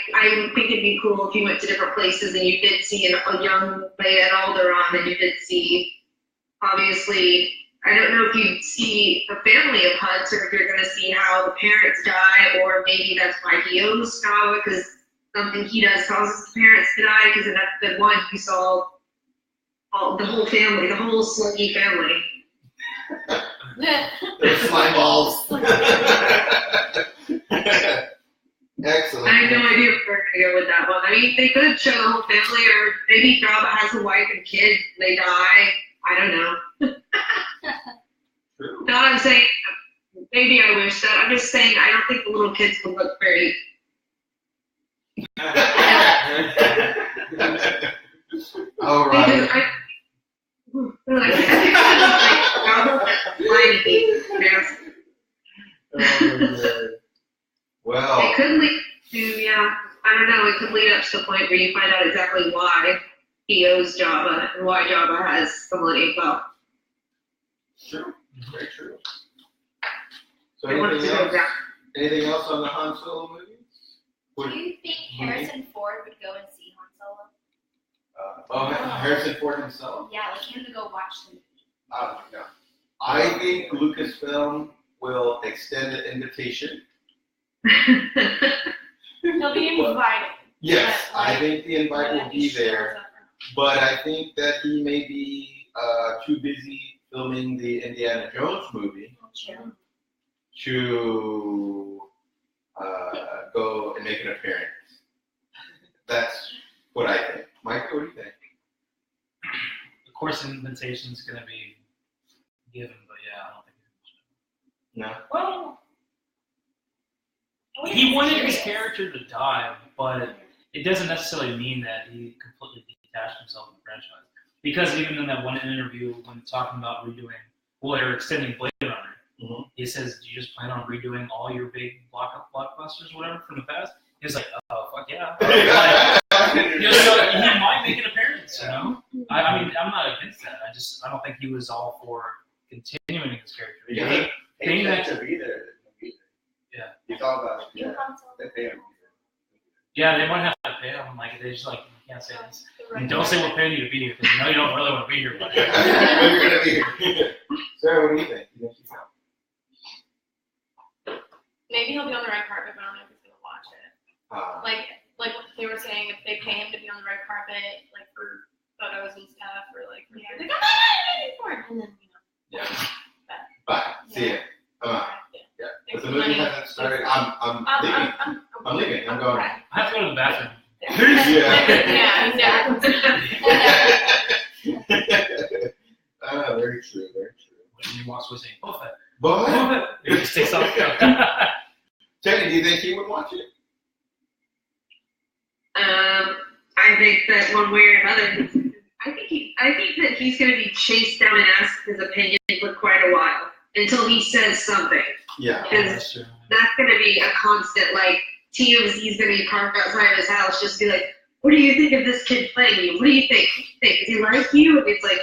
think it'd be cool if you went to different places and you did see a young Leia at Alderaan, and you did see, obviously, I don't know if you'd see a family of Hutts, or if you're going to see how the parents die, or maybe that's why he owes Jabba, because something he does causes the parents to die, because in episode 1 you saw the whole family, the whole sluggy family. They're slime balls. Excellent. I have no idea where they're going to go with that one. I mean, they could show the whole family, or maybe Jabba has a wife and kids, and they die. I don't know. No, I'm saying, maybe I wish that. I'm just saying, I don't think the little kids would look very. All right. Well, it could lead to, I don't know, it could lead up to the point where you find out exactly why he owes Jabba and why Jabba has the money. Well, sure, very true. So anything else on the Han Solo movies? Do you think Harrison Ford would go and see Han Solo? Harrison Ford himself? Yeah, like him to go watch the movie. No. I think Lucasfilm will extend an invitation. He'll be invited. Yes, I think the invite will be there, but I think that he may be too busy filming the Indiana Jones movie to go and make an appearance. That's what I think. Michael, what do you think? Of course, the invitation is going to be given, but I don't think he's No. Well, he wanted his character to die, but it doesn't necessarily mean that he completely detached himself from the franchise. Because even in that one interview, when talking about they're extending Blade Runner, he says, do you just plan on redoing all your big blockbusters or whatever from the past? He was like, oh, fuck yeah. He might make an appearance, you know? I mean, I'm not against that. I don't think he was all for continuing his character. Yeah, he had to be there. Yeah. You thought about it. They pay him. Yeah, they might have to pay him. Like, they just you can't say this. And don't say we're paying you to be here, because you know you don't really want to be here. But You're going to be here. Sarah, what do you think? maybe he'll be on the red carpet, but I don't know if he's gonna watch it. Like what they were saying, if they pay him to be on the red carpet, like for photos and stuff, or like, like I'm not ready for it, and then Yeah. Bye. See ya. Come on. Yeah. But the movie hasn't started. I'm leaving. I'm leaving. I'm going. I have to go to the bathroom. Very true. Very true. When you walk away saying, "Buffett, But it just takes off. Jenny, do you think he would watch it? I think that one way or another, I think that he's going to be chased down and asked his opinion for quite a while until he says something. Yeah. That's true. That's going to be a constant, like, TMZ's going to be parked outside of his house, just be like, what do you think of this kid playing you? What do you think? Does he like you? And it's like,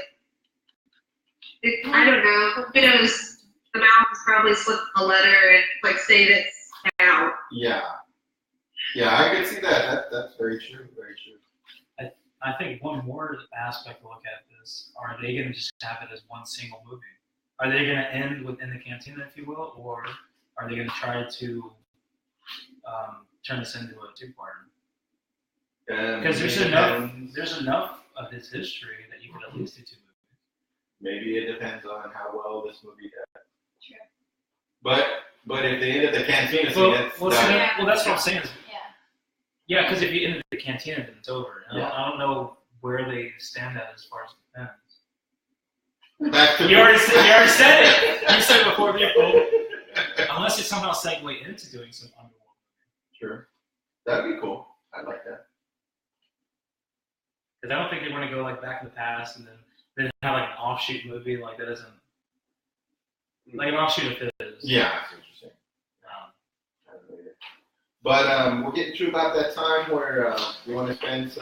I don't know. Who knows? The mouth is probably slipping a letter and, like, say this now. Yeah. Yeah, I can see that. That's very true. Very true. I think one more aspect to look at this: are they going to just have it as one single movie? Are they going to end within the cantina, if you will, or are they going to try to turn this into a two-parter? Because there's enough of his history that you could at least do two movies. Maybe it depends on how well this movie does. True. But if they end at the cantina, that's what I'm saying. Yeah, because if you end at the cantina, then it's over. I don't know where they stand at as far as defense. You already said it. You said it before people. Unless you somehow segue into doing some underworld. Sure. That'd be cool. I'd like that. Because I don't think they want to go like back in the past and then have like an offshoot movie like that isn't like an offshoot of his. Yeah, that's interesting. But we're getting to about that time where we want to spend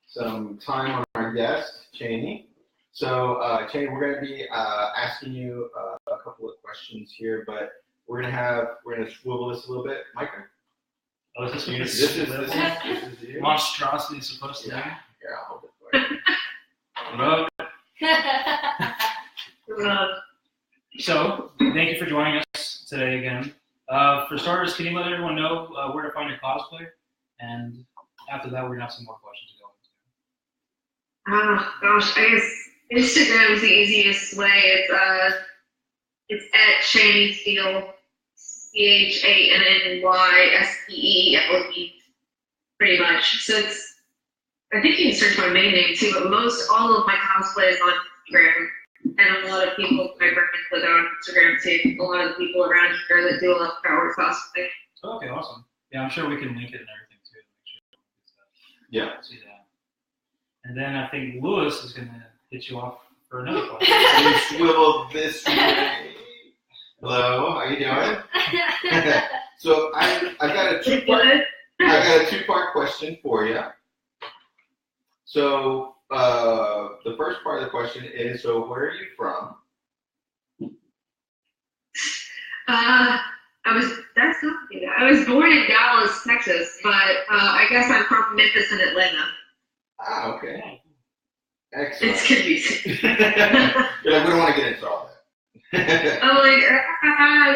some time on our guest, Channy. So, Channy, we're going to be asking you a couple of questions here, but we're going to swivel this a little bit. Micah? Oh, is this what This is you. monstrosity supposed to be? Yeah. Here, I'll hold it for you. So, thank you for joining us today again. For starters, can you let everyone know where to find your cosplay? And after that, we're going to have some more questions to go into. Gosh, I guess Instagram is the easiest way. It's at Channy Steele, CHANNYSPELE, pretty much. So I think you can search my main name too, but all of my cosplay is on Instagram. And a lot of people, my friends live on Instagram too. A lot of the people around here that do a lot of Star Wars cosplay. Okay, awesome. Yeah, I'm sure we can link it and everything too. Yeah. See that. And then I think Lewis is going to hit you off for another question. You swivel this way. Hello, how you doing? So I got a two-part question for you. So the first part of the question is, so where are you from? That's complicated. I was born in Dallas, Texas, but I guess I'm from Memphis and Atlanta. Ah, okay. Excellent. It's confusing. You're like, we don't want to get into all that. I'm like,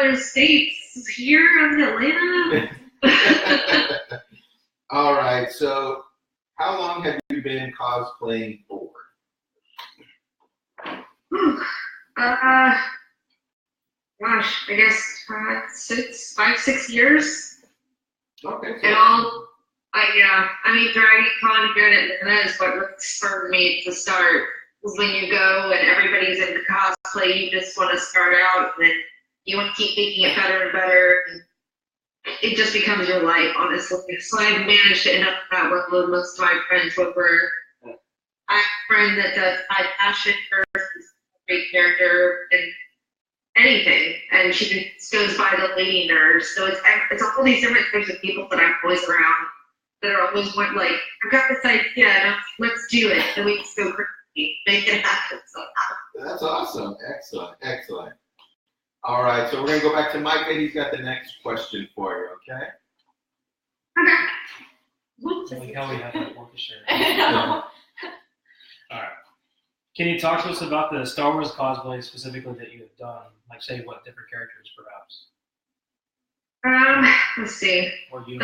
there's states here in Atlanta. All right, so how long have you been cosplaying for? Gosh, I guess 5-6 years. Okay. And Dragon Con here in Atlanta is what spurred me to start. Because when you go and everybody's in cosplay, you just want to start out and then you want to keep making it better and better. And it just becomes your life, honestly. So I've managed to end up at that work with most of my friends over. I have a friend that does high fashion first, is a great character and anything, and she just goes by the lady nerd. So it's all these different types of people that I'm always around that are always like, I've got this idea, let's do it, and we just go crazy, make it happen. So that's awesome. Excellent. All right, so we're gonna go back to Mike, and he's got the next question for you. Okay. Like how we have that orchestra. I know. All right. Can you talk to us about the Star Wars cosplay specifically that you have done? Like, say, what different characters, perhaps? Let's see. Or you.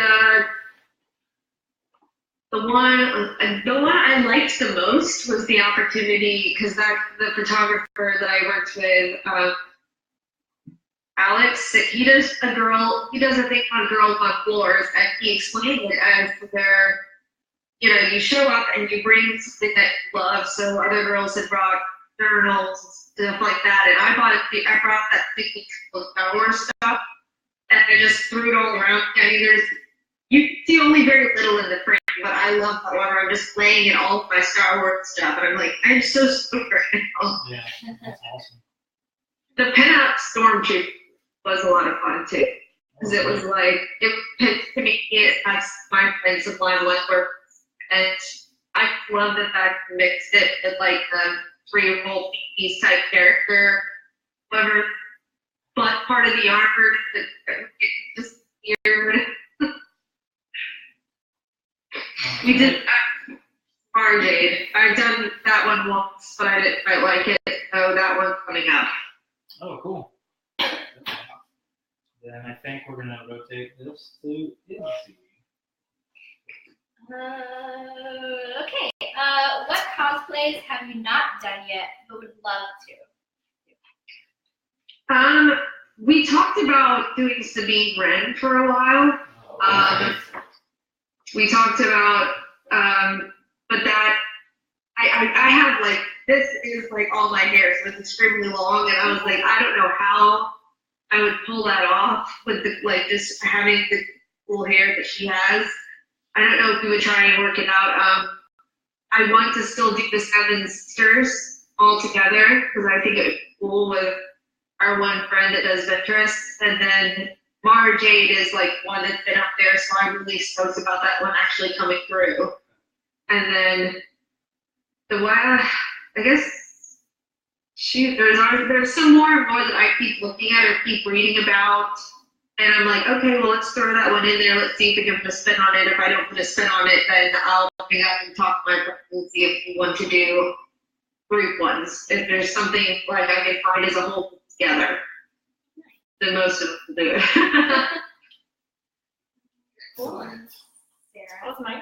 The one I liked the most was the opportunity, because the photographer that I worked with, Alex, he does a thing on girls on floors, and he explained it as where, you show up and you bring something that you love. So other girls had brought journals, stuff like that, and I brought that 50 Star Wars stuff, and I just threw it all around. I mean, you see only very little in the frame, but I love that whenever I'm just laying in all of my Star Wars stuff, and I'm like, I'm so stoked right now. Yeah, that's awesome. The pinup Stormtrooper was a lot of fun too, because it was like, to me, that's my place of line work, and I love that mixed it with like the 3-year-old piece type character, whatever, but part of the armor, it's just weird. We did Jade. I've done that one once, but I didn't quite like it, so that one's coming up. Oh, cool. Then I think we're gonna rotate this to Izzy. Okay. What cosplays have you not done yet but would love to? We talked about doing Sabine Wren for a while. We talked about, but that I have like, this is like all my hair, so it's extremely long, and I was like, I don't know how I would pull that off with just having the cool hair that she has. I don't know if we would try and work it out. I want to still do the 7 sisters all together, because I think it would be cool with our one friend that does Ventress, and then Mara Jade is like one that's been up there, so I'm really stoked about that one actually coming through. And then I guess, shoot, there's some more and more that I keep looking at or keep reading about, and I'm like, okay, well, let's throw that one in there. Let's see if we can put a spin on it. If I don't put a spin on it, then I'll bring up and talk to my friends and see if we want to do group ones. If there's something like I can find as a whole together, then most of us will do it. Excellent. That was my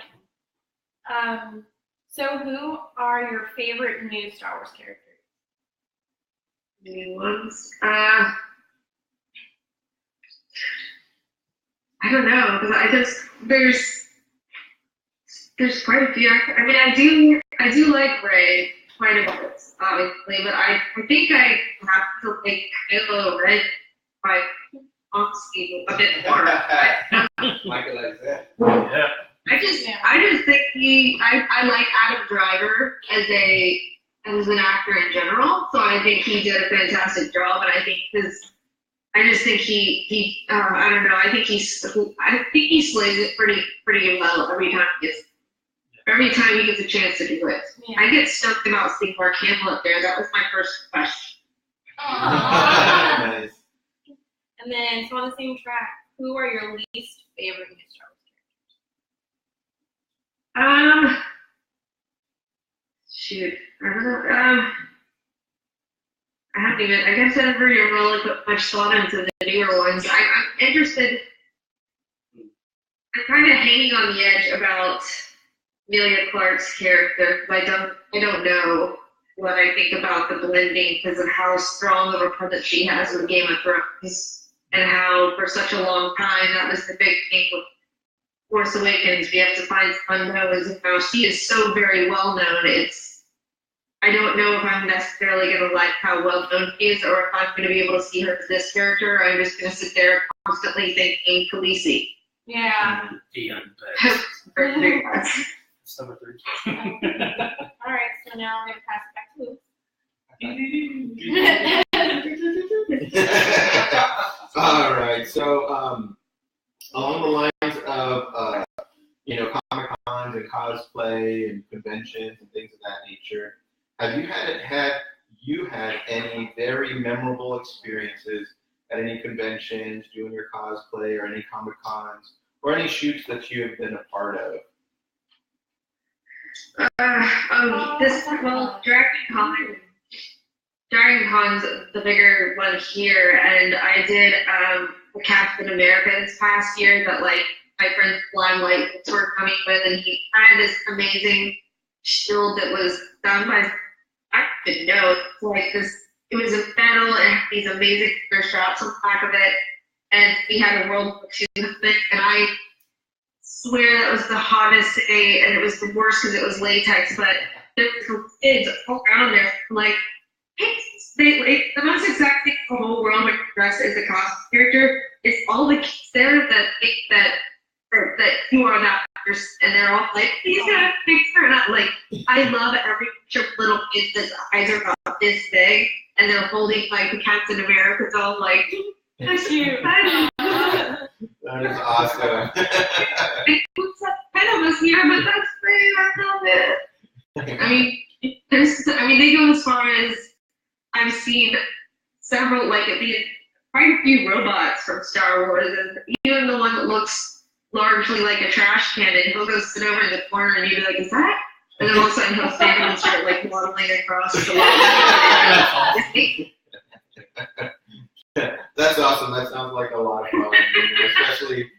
turn. So who are your favorite new Star Wars characters? New ones? I don't know, because there's quite a few. I mean, I do like Rey quite a bit, obviously, but I think I have to like Kylo Ren by honesty a bit more. Michael likes that. Yeah. I just think I like Adam Driver as an actor in general, so I think he did a fantastic job, and I just think he I don't know, I think he slays it pretty well every time he gets a chance to do it. Yeah. I get stoked about seeing Mark Hamill up there. That was my first question. Nice. And then, so on the same track, who are your least favorite new Star Wars characters? Shoot. I don't know. I guess I never really put much thought into the newer ones. I'm interested. I'm kind of hanging on the edge about Emilia Clarke's character. I don't know what I think about the blending because of how strong of a presence she has with Game of Thrones, and how for such a long time that was the big thing with Force Awakens. We have to find someone knows, and now she is so very well known. I don't know if I'm necessarily going to like how well known she is, or if I'm going to be able to see her as this character. I'm just going to sit there constantly thinking Khaleesi. Yeah. The unbest. That's number 3. All right, so now we're going to pass it back to Luke. All right, so along the lines of Comic Cons and cosplay and conventions and things of that nature, have you had any very memorable experiences at any conventions, doing your cosplay, or any Comic Cons, or any shoots that you have been a part of? Dragon Con's the bigger one here, and I did the Captain America this past year that my friend Limelight were coming with, and he had this amazing shield that was done by, I didn't know, like this, it was a metal and had these amazing finger shots on the back of it, and he had a World War II thing, and I swear that was the hottest day, and it was the worst because it was latex, but there were kids all around there, like, hey, the most exact thing in the whole world when you're dressed as a costume character is all the kids there that think that you are that person, and they're all like, he's got a picture, and I'm like, I love every picture of little kids that's eyes are about this big, and they're holding like the Captain America doll, like, that's cute. I love That is awesome. What's up? I was here, but that's great. I love it. I mean, they go as far as I've seen several, like, quite a few robots from Star Wars, and even the one that looks largely like a trash can, he'll go sit over in the corner, and you'll be like, is that? And then all of a sudden he'll stand and start, like, waddling across the lawn. That's awesome. That sounds like a lot of fun, especially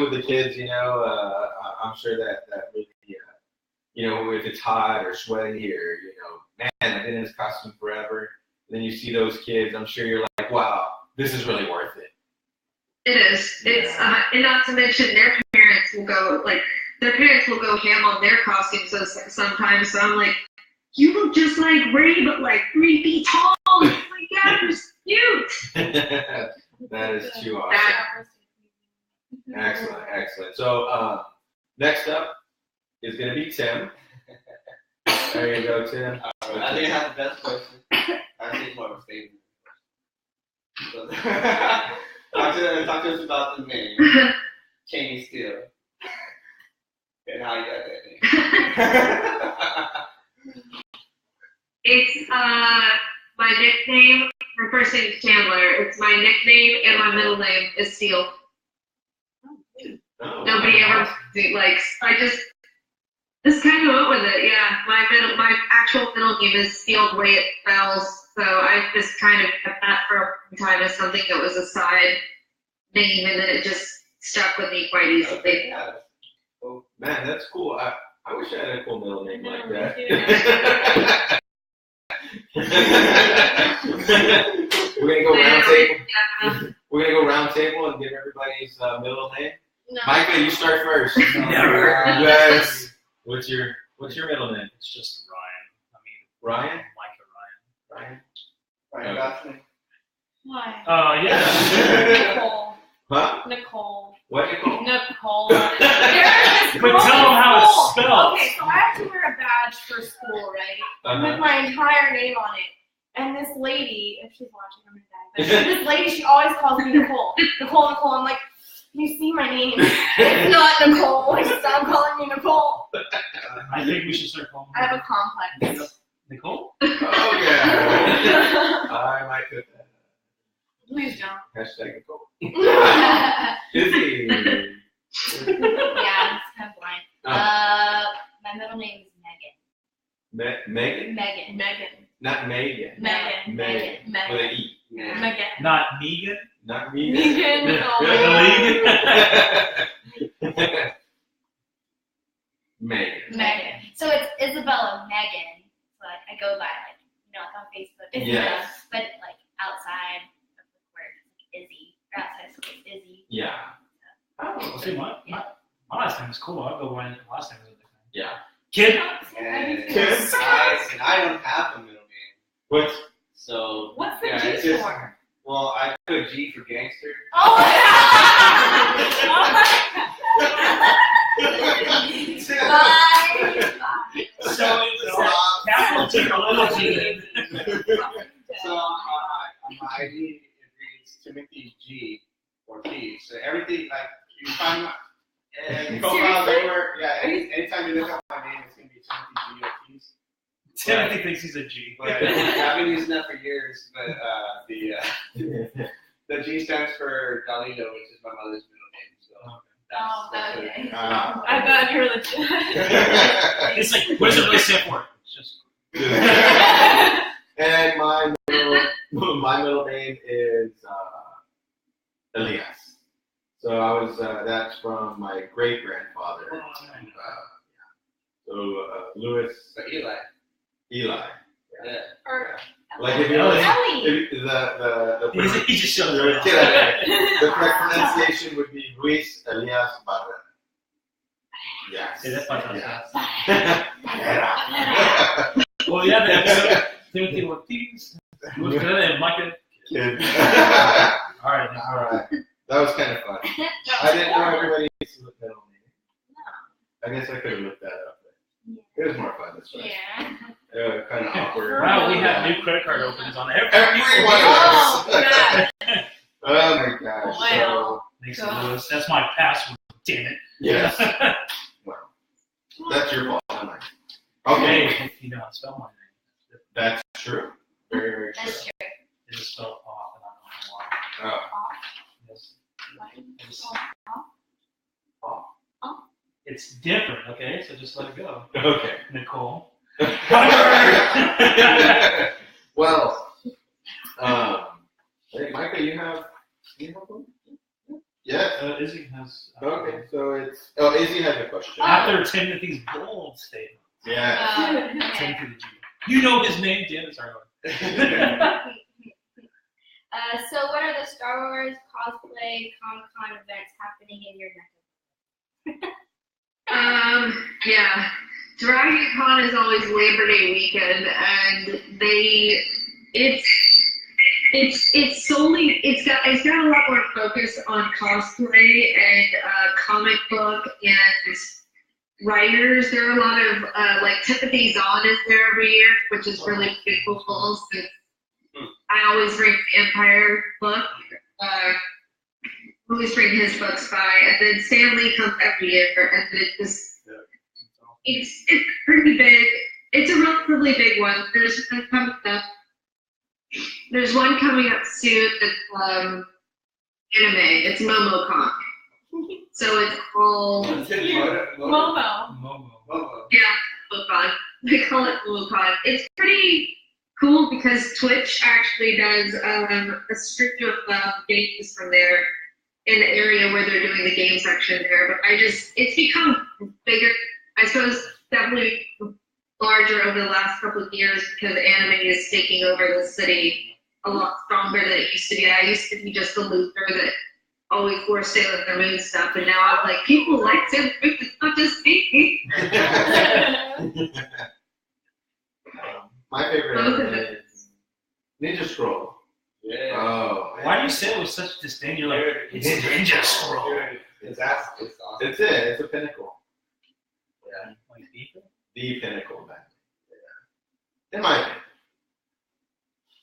with the kids. I'm sure that really, if it's hot or sweaty or man, I've been in this costume forever. And then you see those kids. I'm sure you're like, wow, this is really worth it. It is. It's and not to mention their parents will go ham on their costumes sometimes. So I'm like, you look just like Ray, but like 3 feet tall. Oh my God, you're cute. That is too awesome. Excellent. So next up is going to be Tim. There you go, Tim. I think I have the best question. I think it's one of my favorite. Talk to us about the name, Channy Steele, and how you got that name. It's my nickname. My first name is Chandler. It's my nickname, and my middle name is Steele. Oh, Nobody ever likes. I just kind of went with it. Yeah, my actual middle name is Steele the way it spells. So I just kind of kept that for a long time as something that was a side name, and then it just stuck with me quite easily. Yeah. Oh, man, that's cool. I wish I had a cool middle name like that. We're gonna go round table. Yeah. We're gonna go round table and give everybody's middle name. No. Micah, you start first. Never. Yes. What's your middle name? It's just Ryan. Ryan. Ryan. Ryan Gosling. Why? Yeah. Nicole. Huh? Nicole. What Nicole? Nicole. But tell them how it's spelled. Okay, so I have to wear a badge for school, right? With my entire name on it. And this lady, if she's watching, I'm gonna die. But this lady, she always calls me Nicole. Nicole. I'm like, you see my name. It's not Nicole. Stop calling me Nicole. I think we should start calling I have a complex. Nicole. Oh yeah. I might put that. Please don't. Hashtag Nicole. Yeah, Busy. Yeah, it's kind of blind. My middle name is Megan? Megan. Not Megan. Megan. With an E. Megan. Not Megan. Not Megan. Megan. Megan. So it's Isabella Megan, but I go by on Facebook. Yes. But outside of work, it's Izzy. Or outside of school, it's Izzy. Yeah. Oh, see, my last name is cool. I'll go by my last name is a different. Yeah. Kid. And I don't have a middle name. What's So What's the it's G just- for? Well, I put a G for gangster. Oh So it's capital G or little G. So on my ID it reads Timothy G or T. So everything you find my profiles everywhere. Yeah, anytime you look up my name, it's gonna be Timothy G or T. Timothy thinks he's a G. But I've been using that for years. But the G stands for Galino, which is my mother's middle name. So that's okay. it. I thought you were legit. It's like, what does it really stand for? It's just. And my middle name is Elias. So I was. That's from my great grandfather. Louis. So Eli. Eli. Yeah. Or Like if you Ellie. He just showed the up. correct pronunciation would be Luis Elias Barrera. Yes. Yeah, that's fantastic. Barrera. Well, yeah, the episode Timothy Ortiz was good and Micah. All right. All right. That was kind of fun. I didn't know everybody used to look that on me. I guess I could have looked that up. But it was more fun this way. Yeah. Kind of awkward. Wow, we have new credit card openings on every Everyone Oh, else. God. Oh my gosh. Wow. Mason Lewis. That's my password. Damn it. Yes. Well, that's your fault, not mine. Okay. Hey, you know how to spell my name. That's true. Very, very true. That's true. It is spelled off, and I don't know why. Oh. Yes. It's different, okay? So just let it go. Okay. Nicole. Well, hey, Micah, you have one? Yes. Izzy has. Okay, so it's. Izzy has a question. After Timothy's bold statement. Yeah. Okay. Timothy the Jew. You know his name, damn it. Sorry. So what are the Star Wars cosplay Comic-Con events happening in your neck of Yeah. Dragon Con is always Labor Day weekend, and it's solely it's got a lot more focus on cosplay and comic book and writers. There are a lot of like Timothy Zahn is there every year, which is really cool. So I always bring Empire book. Always bring his books by, and then Stan Lee comes every year, and it's pretty big. It's a relatively big one. There's one coming up. There's one coming up soon that's anime. It's MomoCon. So it's all Momo. MomoCon. They call it MomoCon. It's pretty cool because Twitch actually does a stream of games from there in the area where they're doing the game section there. But it's become bigger. I suppose definitely larger over the last couple of years because anime is taking over the city a lot stronger than it used to be. I used to be just a loser that always wore Sailor Moon stuff, and now I'm like, people like Sailor Moon, it's not just me. My favorite anime is Ninja Scroll. Yeah. Oh. Why do you say it with such disdain? You're like, it's Ninja Scroll. It's awesome. It's it. It's a pinnacle. Yeah. Like people? The pinnacle, man. Yeah. In my opinion.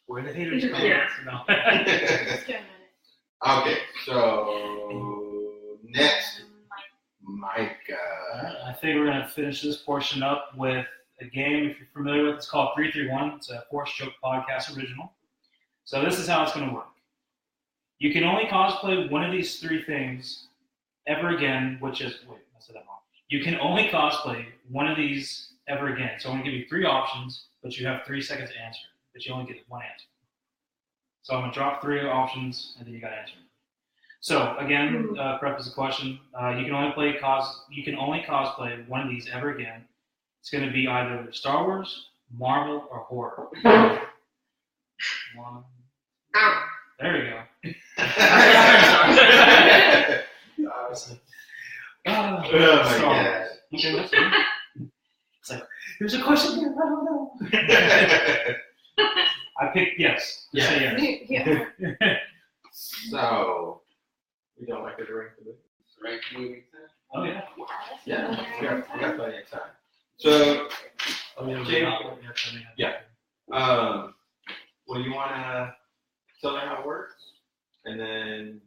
Where the haters come Yeah. No. Just give a minute. Okay, so next, Micah. I think we're going to finish this portion up with a game, if you're familiar with it. It's called 331. It's a Force Joke Podcast original. So this is how it's going to work. You can only cosplay one of these three things ever again, which is, wait, I said that wrong. You can only cosplay one of these ever again. So I'm going to give you three options, but you have 3 seconds to answer. But you only get one answer. So I'm going to drop three options, and then you got to answer. So again, preface the question. You can only cosplay one of these ever again. It's going to be either Star Wars, Marvel, or horror. One. Oh. There we go. Oh my God. Okay, that's good. It's like, there's a question here, I don't know. I picked yes. Yeah. Say yes. Yeah. So, we don't like to drink for this. Rank movie. Oh yeah. Yeah, we got plenty of time. So, Jamie. Yeah. Well, you want to tell her how it works? And then,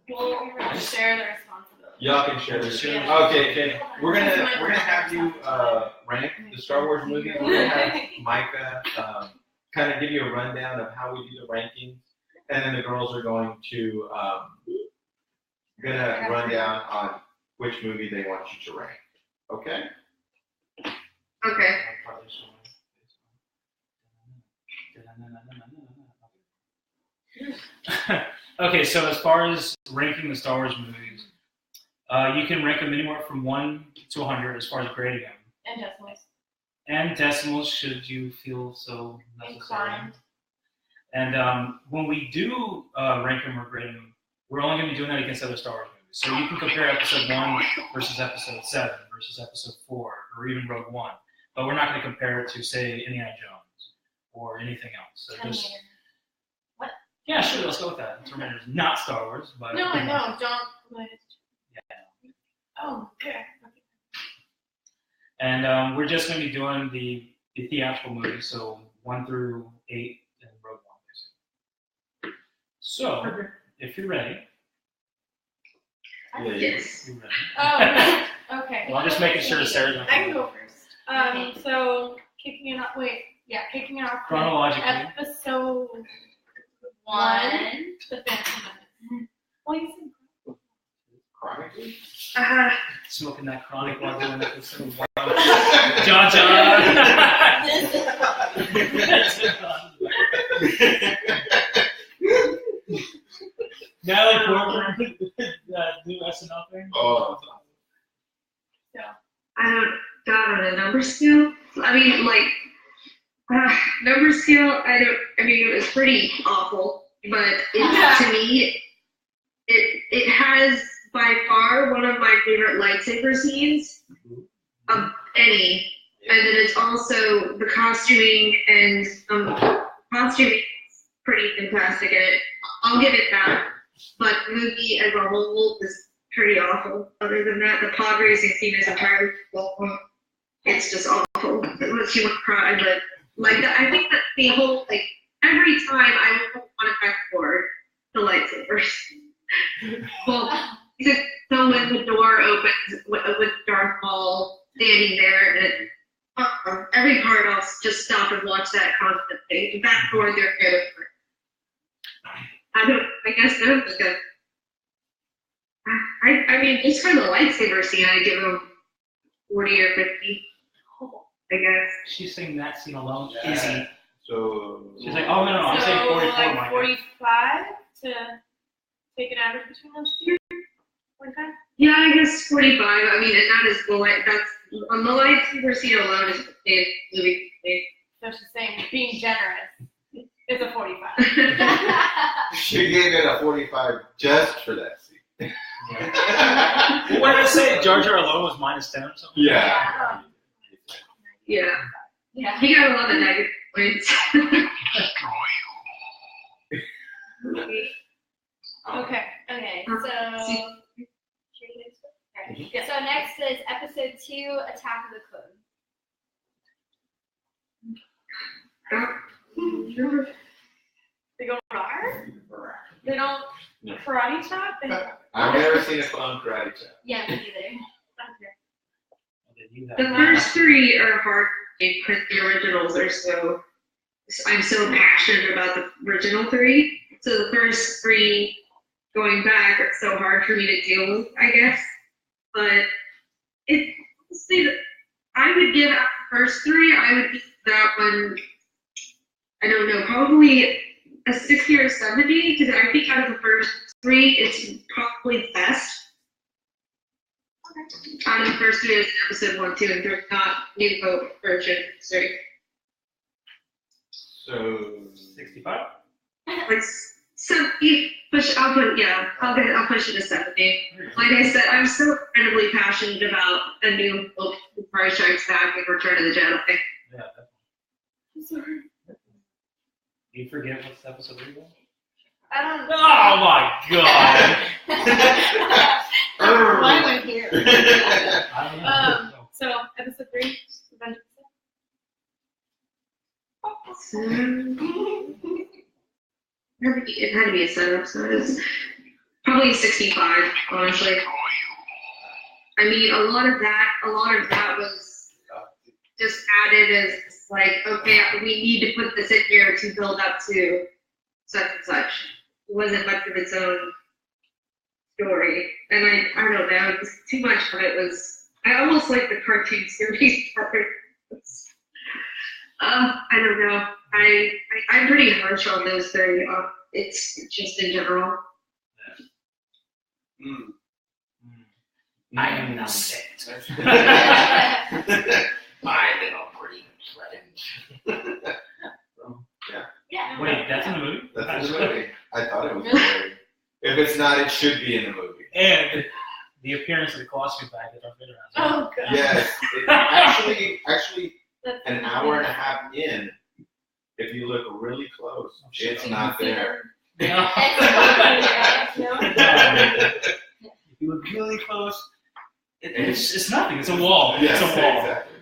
We'll share the responsibility. y'all can share this. Yeah. Okay. We're gonna have you rank the Star Wars movies. We're gonna have Micah kind of give you a rundown of how we do the rankings, and then the girls are going to gonna run down on which movie they want you to rank. Okay. Okay, so as far as ranking the Star Wars movies, you can rank them anywhere from 1 to 100 as far as grading them. And decimals. And decimals, should you feel so necessary. Inclined. And when we do rank them or grade them, we're only going to be doing that against other Star Wars movies. So you can compare Episode 1 versus Episode 7 versus Episode 4 or even Rogue One. But we're not going to compare it to, say, Indiana Jones or anything else. So just, What? Yeah, sure, let's go with that. Terminator is not Star Wars, but... No, I know. Don't. Yeah. Oh, okay. And we're just going to be doing the theatrical movies, so 1 through 8 and Rogue One, basically. So, if you're ready. Yes. You're ready. Oh, okay. Well, I'm just making sure Sarah's not I can go first. So kicking it off. Kicking it off. Chronologically. Episode 1. The Phantom Menace. Well, you said Chronically? Smoking that chronic while doing episode 1. John John. Natalie Portman, that new SNL thing. Oh. On a number scale. I mean, number scale. It was pretty awful, but to me, it has by far one of my favorite lightsaber scenes of any, and then it's also the costuming and costuming is pretty fantastic in it. I'll give it that, but the movie as a whole is pretty awful. Other than that, the pod racing scene is entirely awful. It's just awful. It makes you want to cry, but I think that the whole every time I want to back forward the lightsabers. Well, so when the door opens with Darth Maul standing there, and every part I'll just stop and watch that constantly. Back forward their character. I guess that was good. I mean, just for the lightsaber scene, I give them 40 or 50. I guess. She's saying that scene alone. Yeah. Easy. So. She's like, oh no, I'm saying 44, Mike. 45 to take an average between those two. 45. Yeah, I guess 45. I mean, and that is that's on the lightsaber scene alone is the movie. So she's saying being generous is a 45. She gave it a 45 just for that scene. What did I say? Jar Jar alone was -10 or something? Yeah. Yeah. He got a lot of negative points. Okay. Okay, so so next is Episode 2, Attack of the Clones. They go hard? They don't karate chop? I've never seen a clone karate chop. Yeah, me either. The first 3 are hard because the originals are I'm so passionate about the original 3. So the first 3 going back are so hard for me to deal with, I guess. But I would give out the first 3, I would give that one, I don't know, probably a 60 or 70, because I think out of the first 3, it's probably the best. Out of the first 3 is Episode 1, 2, and 3, not New Hope version 3. So 65. I'll push it to 70. Like I said, I'm so incredibly passionate about a New Hope, Empire Strikes Back, and Return of the Jedi. Yeah, definitely. You forget what's Episode 3 was? I don't know. Oh my god! Why am I here? I don't know. So, Episode 3, Revenge It had to be a setup, so it's probably 65, honestly. I mean, a lot of that was just added as okay, we need to put this in here to build up to such and such. It wasn't much of its own story, and I don't know, just too much of it was. I almost like the cartoon series part. I don't know. I'm pretty harsh on those 3. it's just in general. I am not set. My little green friend. Yeah. Wait, that's in the movie? That's in the movie. I thought it was in the movie. If it's not, it should be in the movie. And the appearance of the costume bag that Darth Vader has. Oh god. Yes. Actually, That's an hour and a half in, if you look really close, it's not there. Yeah. No. If you look really close, it's nothing. It's a wall. Yes, it's a wall. exactly.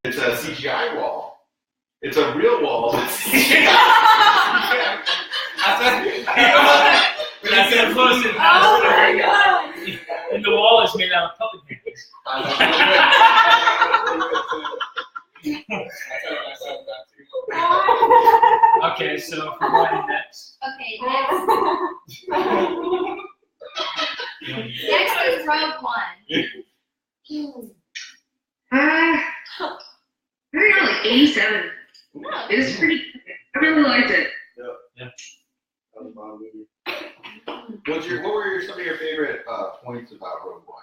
It's a CGI wall. It's a real wall. When I said close, it Oh my god. and the wall is made out of puppet hands. Okay, so for going next. Okay, next is Rogue One. I don't know, like 87. No. It was pretty. I really liked it. That was my movie. What were some of your favorite points about Rogue One?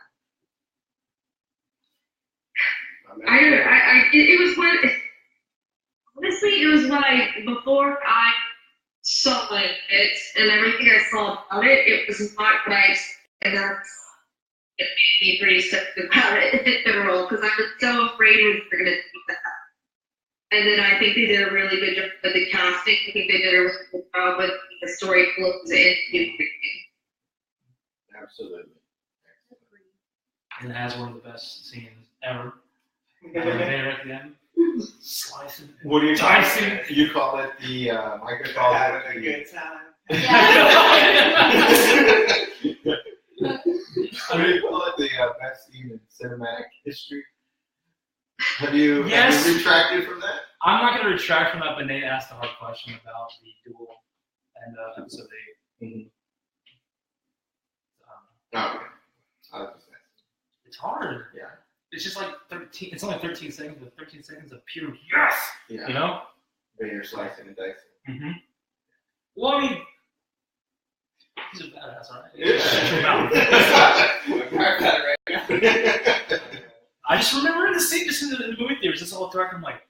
It was what. Honestly, it was what before I saw it and everything I saw about it, it was not what I expected. It made me pretty stoked about it in general because I was so afraid we were going to do that. And then I think they did a really good job with the casting. I think they did a really good job with the story flows into everything. Absolutely. And it has one of the best scenes ever. Darth Vader at the end. Slicing. What do you call Dicing. it? You call it the Micah calls Having a it good time. what do you call it? The best scene in cinematic history. Have you Yes. retracted from that? I'm not going to retract from that, but Nate asked a hard question about the duel and episode 8. Mm-hmm. Um, Okay. I was just asking. it's hard. Yeah. It's just like 13. It's only 13 seconds, but 13 seconds of pure yes. Yeah. You know. Vader slicing and dicing. Mm-hmm. Well, I mean, he's a badass, all right? Yeah. Shut your mouth. I just remember in the scene, just in the movie theaters, just all dark. I'm like,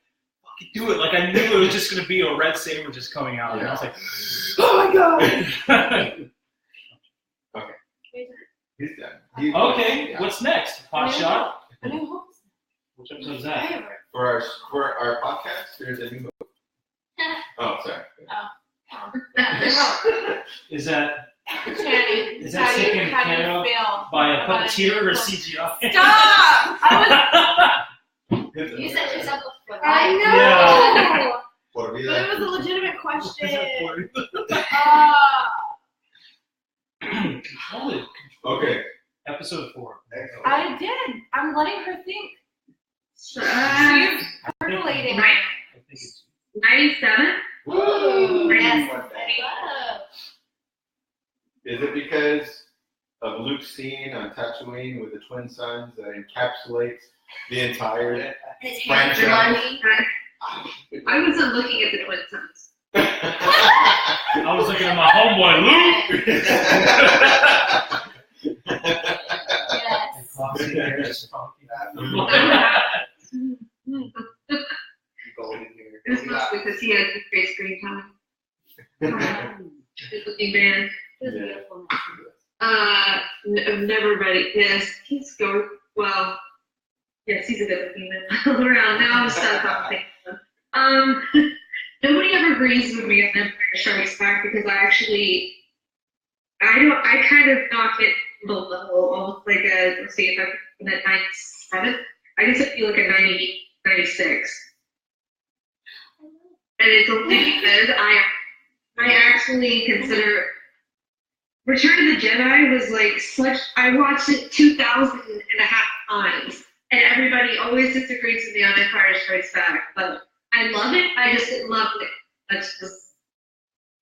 fucking do it! Like I knew it was just gonna be a red saber just coming out, and I was like, oh my god! He's done. Okay, Yeah. what's next? Hot shot. I know. Which episode is that? Favorite. For our podcast, there's a new movie. Oh, sorry. Is that Channy, Is that taken how do care of you feel by a about puppeteer or it? CGI? Stop! You set yourself up for I life. know. Por But vida. it was a legitimate question. Control it. Okay. Episode 4. I did. I'm letting her think. She's percolating. I think it's 97? Ooh, Yes. yes. Whoa. Is it because of Luke's scene on Tatooine with the twin suns that encapsulates the entire? And his hands are Franchise. money. I wasn't looking at the twin sons. I was looking at my homeboy Luke. Yes. Foxy hair is funky. Golden hair. It was mostly because he had great screen time. Good looking man. It was beautiful. I've never read it. Yes, he's going well. Yes, he's a good looking man. Around now, I'm stuck on things. Nobody ever agrees with me on Empire Strikes Back because I kind of knock it below, almost like a, let's see if I put it at 97. I guess it'd be like a 90, 96. And it's only because I actually consider Return of the Jedi was like such. I watched it 2,000 and a half times, and everybody always disagrees with me on Empire Strikes Back. But I love it. I just didn't love it. That's just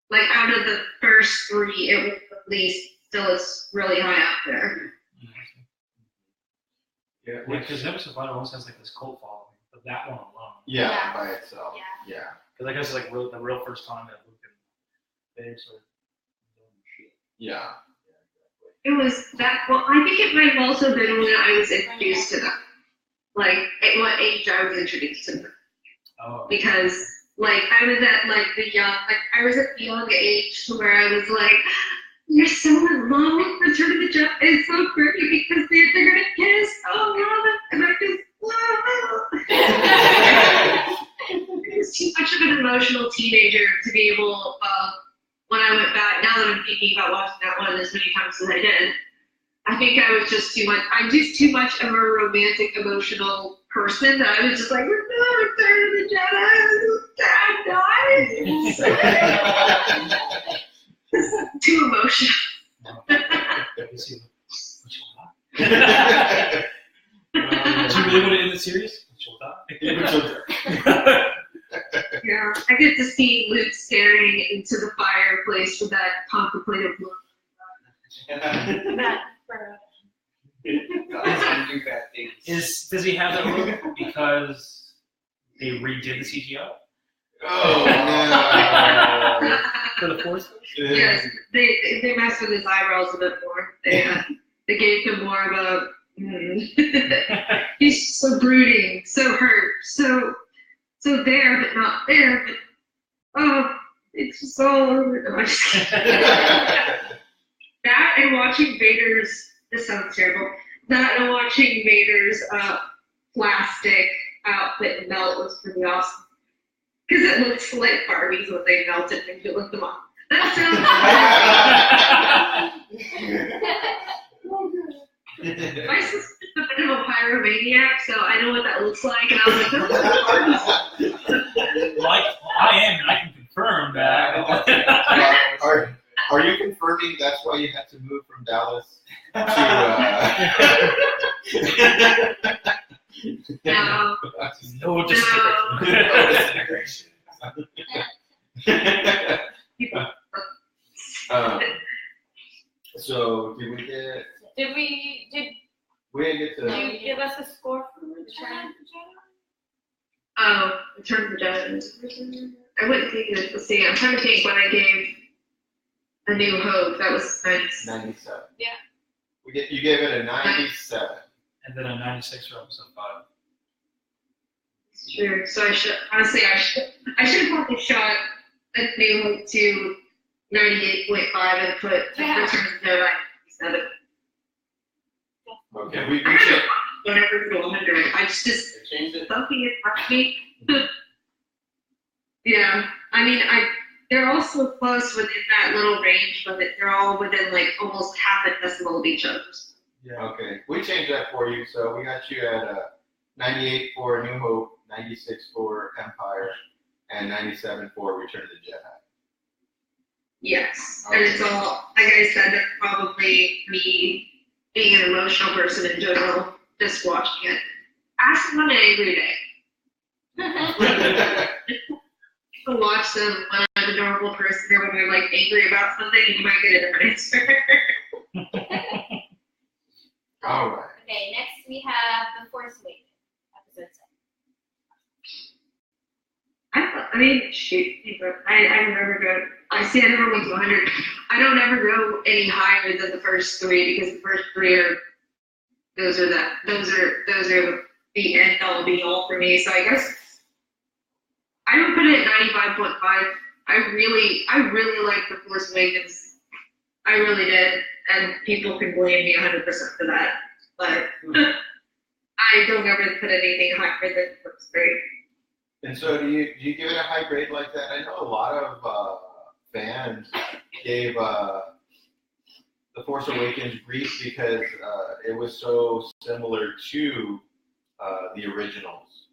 like out of the first 3, it was at least still it's really high up there. Yeah. Because episode 5 almost has like this cult following, but that one alone. Yeah, Yeah. by itself. Yeah. Yeah. Because I guess it's like the real first time that Luke and face or shit. Yeah. It was that. Well, I think it might have also been when I was introduced to them, like at what age I was introduced to them. Oh. Because like I was at like the young age to where I was like, you're so in love with Return of the Jedi. It's so great because they're gonna kiss. Oh, love it, and I just it was too much of an emotional teenager to be able. When I went back, now that I'm thinking about watching that one as many times as I did, I think I was just too much. I'm just too much of a romantic, emotional person that I was just like, we're not Return of the Jedi. Too emotional. Did you really want to end the series? Yeah, I get to see Luke staring into the fireplace with that contemplative look. That Does he have that look because they redid the CGI Oh no. for the Force? Yes, they messed with his eyebrows a bit more. They gave him more of a. He's so brooding, so hurt, so there but not there. But it's just all over. No, I'm just kidding. That and watching Vader's. This sounds terrible. That and watching Vader's plastic outfit melt was pretty awesome. Because it looks like Barbies when they melted and you look them up. That sounds My sister's a bit of a pyromaniac, so I know what that looks like, and I was like, those are Barbies. Like I am, and I can confirm that. Are you confirming that's why you had to move from Dallas to No. No disintegration. So did we get? Did We didn't get to. you give us a score for Return of the Return of the Jedi. I wouldn't think it. Let's see, I'm trying to think when I gave A New Hope. That was nice. 97. Yeah. You gave it a 97. And then a 96 for episode 5. Sure. So I should have probably shot A New Hope to 98.5 and put Return of the Jedi 97. Okay, we I don't should. know whatever to 100. I just Change it. something is me. Yeah, I mean, they're all so close within that little range, but they're all within like almost half a decimal of each other. Yeah. Okay, we changed that for you. So we got you at 98 for New Hope, 96 for Empire, and 97 for Return of the Jedi. Yes, and it's all like I said. That's probably me being an emotional person in general, just watching it. Ask them on an angry day. To watch them when I'm a normal person or when I'm like angry about something, you might get a different answer. All right. Okay, next we have The Force Awakens, episode 7. I mean, shoot, I never go. I see I never went to 100. I don't ever go any higher than the first 3 because the first 3 are those are the end all be all for me. So I guess I would put it at 95.5. I really like The Force Awakens. I really did, and people can blame me 100% for that. But I don't ever put anything higher than the first 3. And so do you give it a high grade like that? I know a lot of fans gave The Force Awakens grief because it was so similar to the originals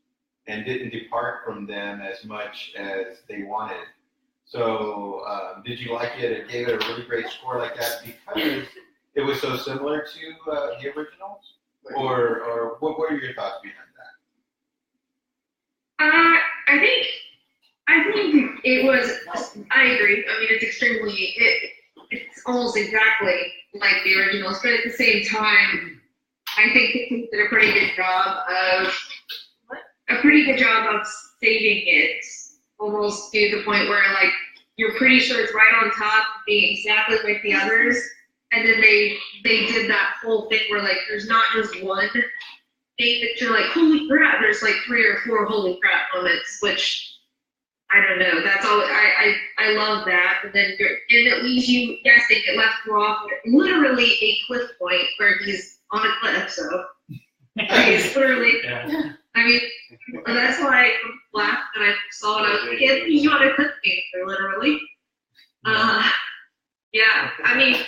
and didn't depart from them as much as they wanted. So did you like it? It gave it a really great score like that because it was so similar to the originals? Or what are your thoughts behind that? I think it was. I agree. I mean, it's almost exactly like the originals, but at the same time, I think they did a pretty good job of saving it, almost to the point where like you're pretty sure it's right on top, being exactly like the others. And then they did that whole thing where like there's not just one thing that you're like, holy crap, there's like 3 or 4 holy crap moments, which I don't know. That's all I love that. And then and it leaves you guessing. It left you off at literally a cliff point where he's on a cliff, so he's literally I mean that's why I laughed when I saw it. I was like, it leaves you on a cliff literally. Yeah, I mean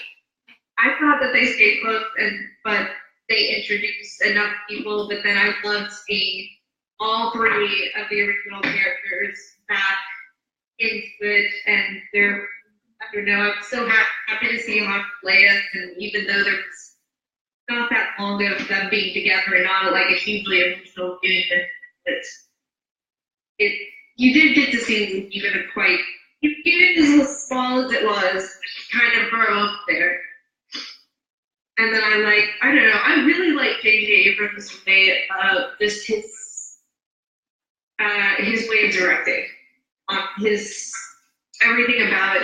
I thought that they stayed close, but they introduced enough people. But then I loved seeing all 3 of the original characters back into it, and they're, I don't know, I'm so happy to see how play us. And even though there's not that long of them being together and not like a hugely emotional union, you did get to see even as small as it was, kind of grow up there. And then I don't know, I really like J.J. Abrams' way of just his way of directing. Everything about it,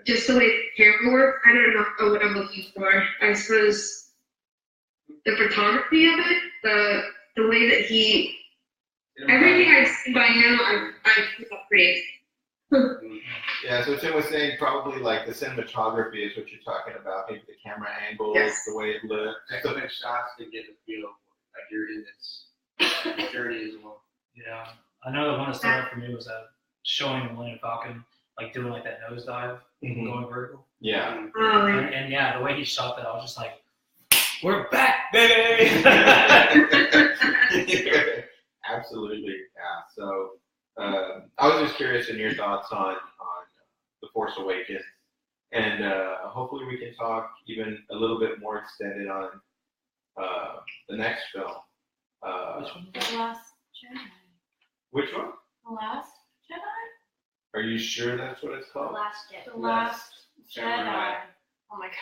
just the way the camera works. I don't know what I'm looking for. I suppose the photography of it, the way that everything I've seen by him, I praise. Yeah, so Tim was saying probably like the cinematography is what you're talking about, maybe the camera angles, the way it looks. Excellent shots to get the feel like you're in this journey as well. Yeah, I know the one that stood out for me was showing the Millennium Falcon like doing like that nosedive, going vertical. Yeah. And yeah, the way he shot that, I was just like, we're back, baby! Absolutely, yeah. So I was just curious in your thoughts on The Force Awakens, and hopefully we can talk even a little bit more extended on the next film. Which one? The Last Jedi. Which one? The Last Jedi? Are you sure that's what it's The called? Last Jedi. The Last Jedi. Jedi. Oh my god.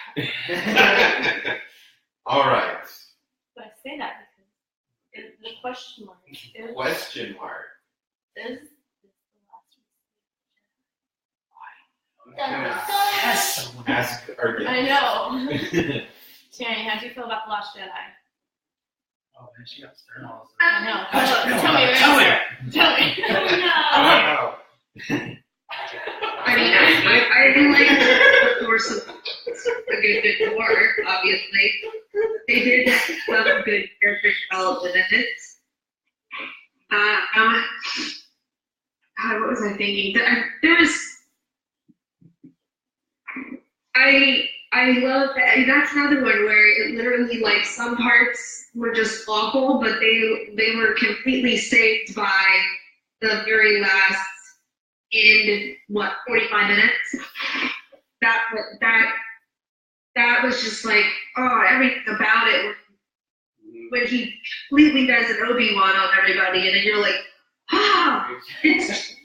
All right. But I say that because the question mark is Question mark. is the Yes. Ask our Last I guest. know. Channy, how do you feel about The Last Jedi? Oh man, she got stern all this. I know. Tell me. Oh, no. I mean, I like the Force of a good bit more, obviously. They did some good character development in it. God, what was I thinking? There was. I love that. That's another one where it literally, like, some parts were just awful, but they were completely saved by the very last end, 45 minutes. That was just like, everything about it. When he completely does an Obi-Wan on everybody, and then you're like, it's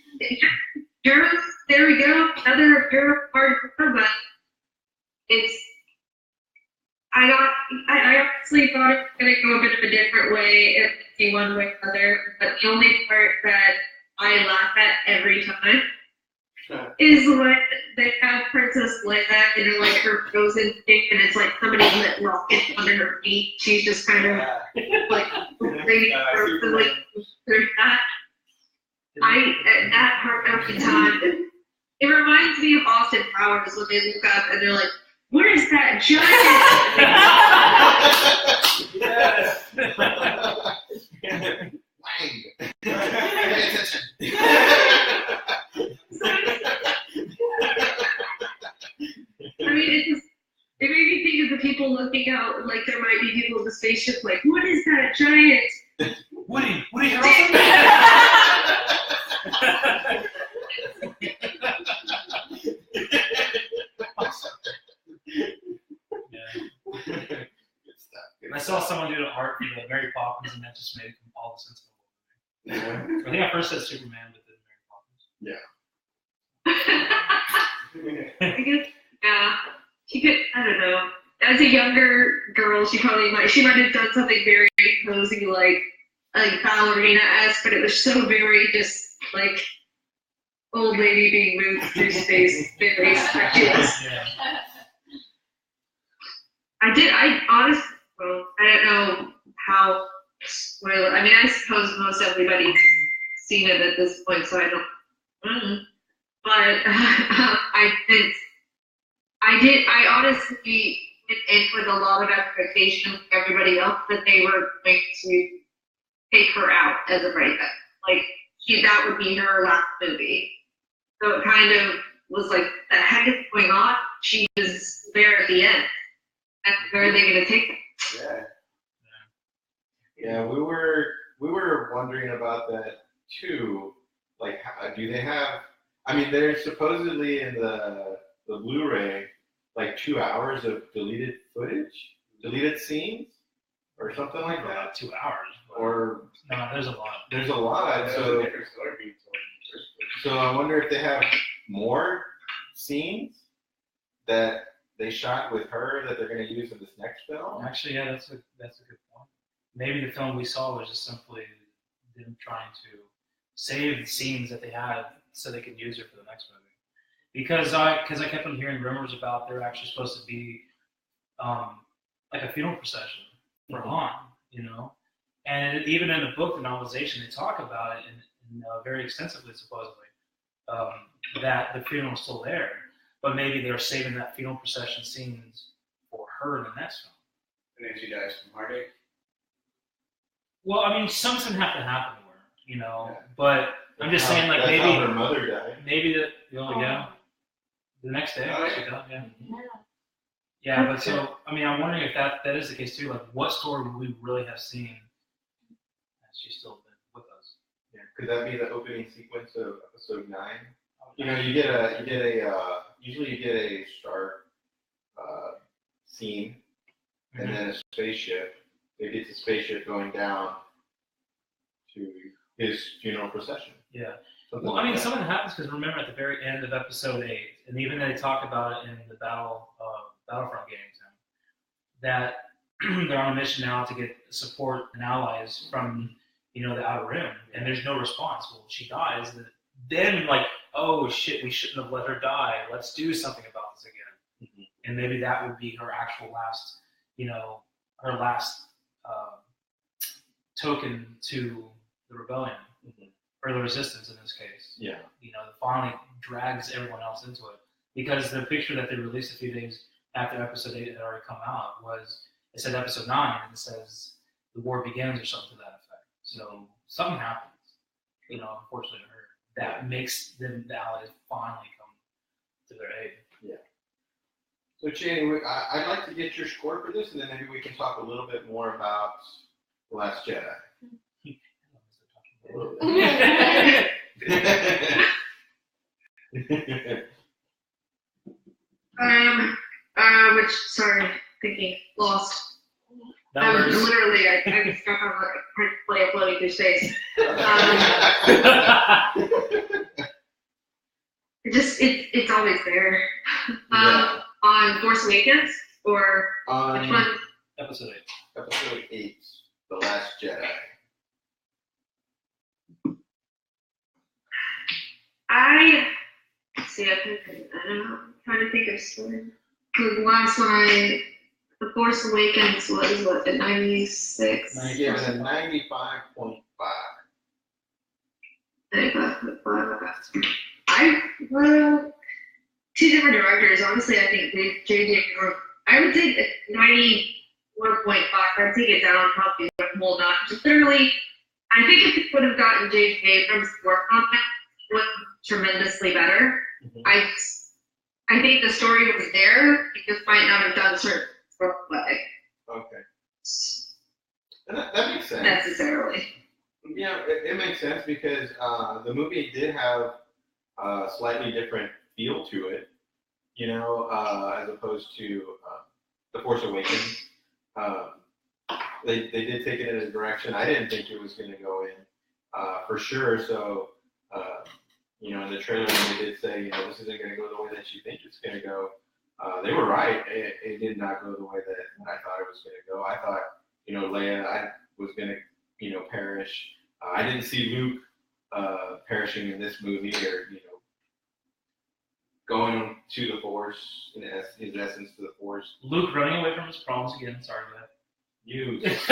there we go, another hardcore, but I honestly thought it was going to go a bit of a different way, if one way or another, but the only part that I laugh at every time is when they have Princess Leia in like her frozen thing, and it's like somebody lit rocket under her feet. She's just kind of like through that. That part every time. It reminds me of Austin Powers when they look up and they're like, "What is that giant?" Pay attention. I mean, it made me think of the people looking out, like there might be people in the spaceship, like, what is that giant? Woody I saw someone do an art for the Mary Poppins, and that just made all the sense in the world. I think I first said Superman, but then Mary Poppins. I guess, yeah. She could, I don't know. As a younger girl, she might have done something very cozy, like ballerina-esque, but it was so very just, like, old lady being moved through space very speculative. Yeah. I don't know how spoiler. I mean, I suppose most everybody's seen it at this point, so I don't. But I honestly went in with a lot of expectation of everybody else that they were going to take her out as a breakup. Like, that would be her last movie. So it kind of was like, the heck is going on? She was there at the end. And where are they going to take her? Yeah, we were wondering about that too. Like, do they have? I mean, there's supposedly in the Blu-ray like 2 hours of deleted footage, deleted scenes, or something like that. About 2 hours. Or no, there's a lot. There's a lot. So I wonder if they have more scenes that they shot with her that they're going to use in this next film. Actually, yeah, that's a good point. Maybe the film we saw was just simply them trying to save the scenes that they had so they could use it for the next movie. Because I kept on hearing rumors about there actually supposed to be like a funeral procession for Han, you know, and even in the book, the novelization, they talk about it in very extensively, supposedly, that the funeral is still there, but maybe they're saving that funeral procession scenes for her in the next film. And then she dies from heartache. Well, I mean, something have to happen to her, you know. But I'm just saying, like, that's maybe how her mother died. Maybe the next day she died. Yeah. Yeah, but so I mean, I'm wondering if that is the case too. Like, what story would we really have seen? And she's still been with us. Yeah, could that be the opening sequence of episode 9? You know, you get a usually you get a start scene, and then a spaceship. They get the spaceship going down to his funeral procession. Yeah. Something Well, like I mean, that. something happens because remember at the very end of episode 8, and even they talk about it in the Battlefront games, that they're on a mission now to get support and allies from, you know, the Outer Rim, and there's no response. Well, she dies, then like, oh shit, we shouldn't have let her die. Let's do something about this again. Mm-hmm. And maybe that would be her actual last, you know, her last token to the rebellion. Mm-hmm. Or the resistance in this case. Yeah. You know, that finally drags everyone else into it. Because the picture that they released a few days after episode 8 had already come out was, it said episode 9, and it says the war begins or something to that effect. So something happens, you know, unfortunately to her, that makes them, the allies finally come to their aid. Yeah. So Channy, I'd like to get your score for this, and then maybe we can talk a little bit more about The Last Jedi. Thinking, lost. Numbers. Literally, I was stuck on trying to play uploading through space. It's always there. On Force Awakens, or which one? Episode 8. Episode 8, The Last Jedi. I don't know. I'm trying to think of story. The last one, The Force Awakens was what, at 96? I gave it a 95.5. 95.5. Two different directors. Honestly, I think J.J. I would take 91.5. I'd take it down probably a whole notch. Just literally, I think if it would have gotten J.J. Abrams work on that, it would tremendously better. Mm-hmm. I think the story was there. You just might not have done certain way. Okay. And that makes sense. Necessarily. Yeah, it makes sense because the movie did have a slightly different feel to it, you know, as opposed to The Force Awakens. They did take it in a direction I didn't think it was going to go in, for sure. So, you know, in the trailer, when they did say, you know, this isn't going to go the way that you think it's going to go, they were right. It did not go the way that I thought it was going to go. I thought, you know, Leia was going to, you know, perish. I didn't see Luke perishing in this movie, or, you know, going to the Force, in his essence to the Force. Luke running away from his problems again. Sorry about that. You. Just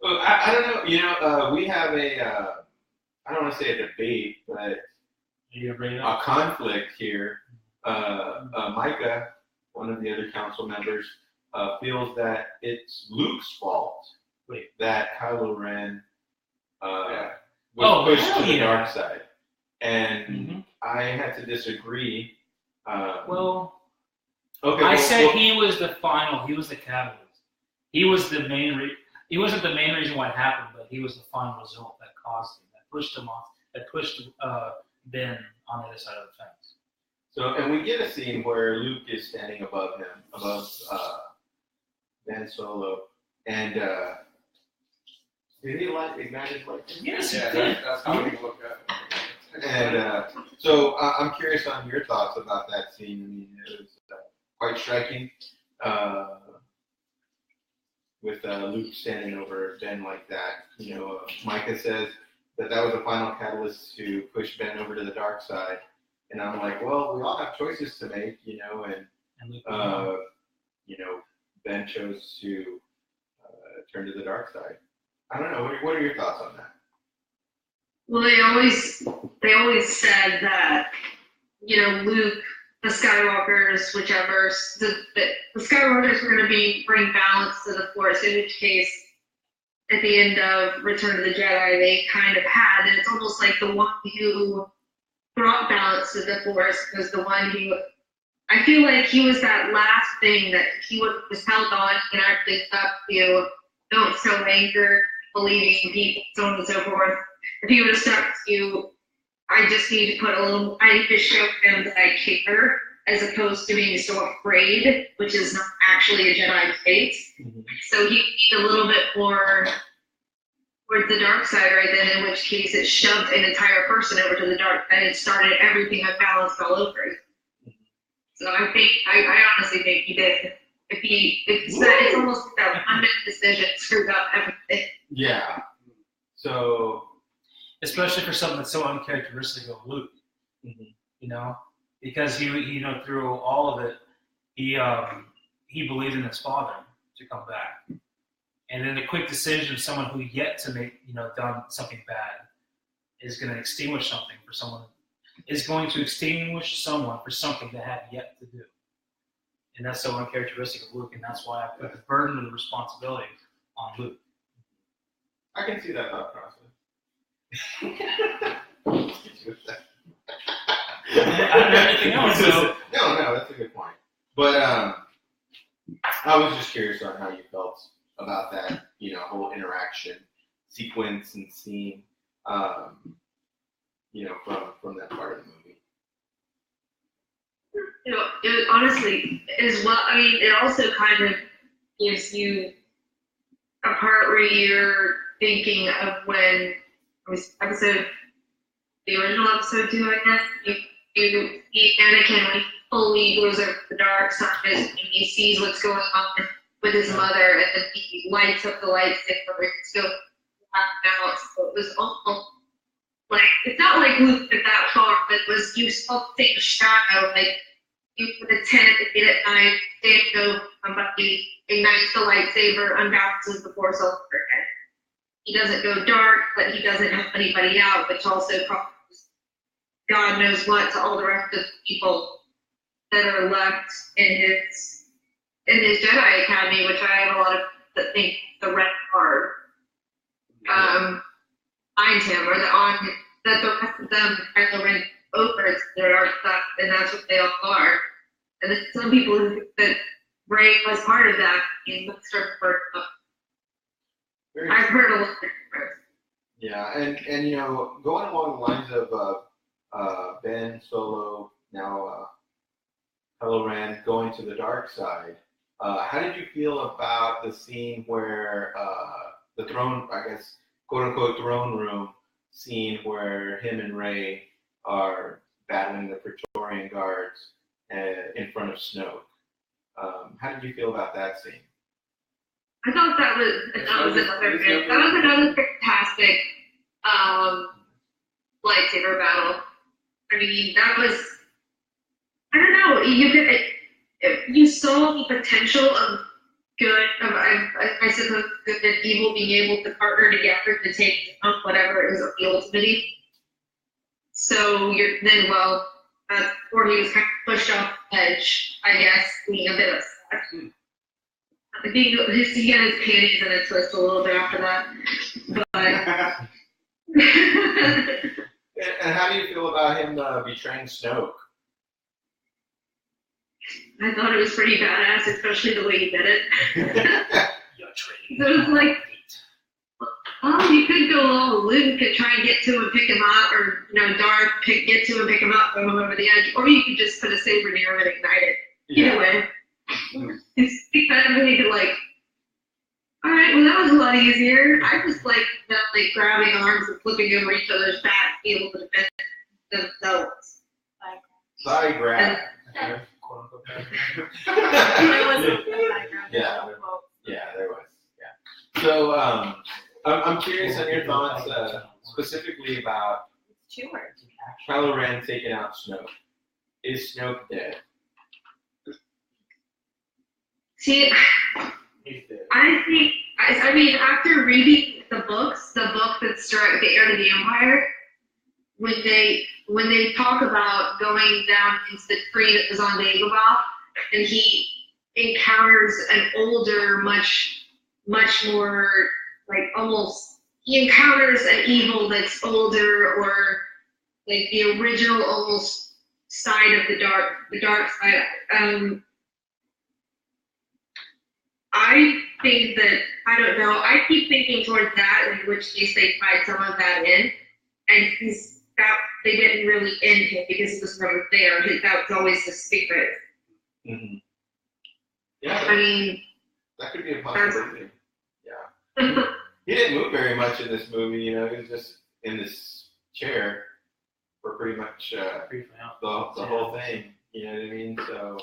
Well, I don't know. You know, we have I don't want to say a debate, but a conflict here. Micah, one of the other council members, feels that it's Luke's fault that Kylo Ren was pushed to the dark side. And I had to disagree. I said he was the final. He was the catalyst. He was the main. He wasn't the main reason why it happened, but he was the final result that caused him, that pushed him off, that pushed Ben on the other side of the fence. So, and we get a scene where Luke is standing above him, above Ben Solo, and did he ignite his light? Yes, Yeah, that's how we look at it. And so I'm curious on your thoughts about that scene. I mean, it was quite striking with Luke standing over Ben like that. You know, Micah says that was the final catalyst to push Ben over to the dark side. And I'm like, well, we all have choices to make, you know, and you know, Ben chose to turn to the dark side. I don't know. What are your thoughts on that? Well, they always said that, you know, Luke, the Skywalkers, whichever, the Skywalkers were going to bring balance to the Force, in which case, at the end of Return of the Jedi, they kind of had, and it's almost like the one who brought balance to the Force was the one who, I feel like he was that last thing that he was held on and actually stuck to, don't show anger, believing people, so on and so forth. If he would have stuck to, I just need to I need to show them that I care, as opposed to being so afraid, which is not actually a Jedi trait. Mm-hmm. So he need a little bit more towards the dark side right then, in which case it shoved an entire person over to the dark side and started everything unbalanced all over. So I honestly think he did. It's almost like that one decision screwed up everything. Yeah. So, especially for something that's so uncharacteristic of Luke, you know, because he through all of it, he believed in his father to come back, and then the quick decision of someone who yet to make, done something bad is going to extinguish something for someone, is going to extinguish someone for something they had yet to do. And that's so uncharacteristic of Luke, and that's why I put the burden of the responsibility on Luke. I can see that thought process. I don't know anything else, so. No, that's a good point. But I was just curious on how you felt about that, whole interaction sequence and scene, from that part of the movie. It honestly, as well, I mean, it also kind of gives you a part where you're thinking of when the original episode 2, I guess, you see Anakin when he fully goes over the dark side and he sees what's going on with his mother, and then he lights up the lightsaber and still out. So it was almost like, it's not like Luke went that far, but it was, you still take a shadow, like you put a tent at night, stand over somebody, ignites the lightsaber, unbalances the Force all over again. He doesn't go dark, but he doesn't help anybody out, which also causes God knows what to all the rest of the people that are left in his Jedi Academy, which I have a lot of that think the red card finds him, or that the rest of them Kylo Ren over to their dark side, and that's what they all are. And then some people who think that Rey was part of that in Star I've heard a lot of different. Yeah, and going along the lines of Ben Solo, now Kylo Ren going to the dark side, how did you feel about the scene where the throne, I guess, quote unquote throne room scene where him and Rey are battling the Praetorian guards in front of Snoke? How did you feel about that scene? I thought that was another fantastic lightsaber battle. I mean, that was, I don't know, you saw the potential of good, I suppose, good and evil being able to partner together to take on whatever is the ultimate. So or he was kind of pushed off the edge, I guess, being a bit upset. He got his panties in a twist a little bit after that. But And how do you feel about him betraying Snoke? I thought it was pretty badass, especially the way he did it. You're So it was like, oh, you could go all Luke and try and get to him and pick him up, or Darth get to him, pick him up, throw him over the edge, or you could just put a saber near him and ignite it. Either way, it's kind of really like, all right, well that was a lot easier. I just like grabbing arms and flipping over each other's back, be able to defend themselves. Side grab. There was a background. Yeah, there was. Yeah. So I'm curious on your thoughts specifically about It's 2 words. Kylo Ren taking out Snoke. Is Snoke dead? See, He's dead. I mean, after reading the book that's the Heir to the Empire, when they talk about going down into the tree that was on Dagobah, and he encounters an older, much more he encounters an evil that's older, or like the original almost side of the dark side. I think that, I don't know, I keep thinking towards that, in which case they tied some of that in, and they didn't really end him because he was never there. That was always the secret. Mm-hmm. Yeah, I mean, that could be a possibility. Yeah. He didn't move very much in this movie, he was just in this chair for pretty much the whole thing. You know what I mean? So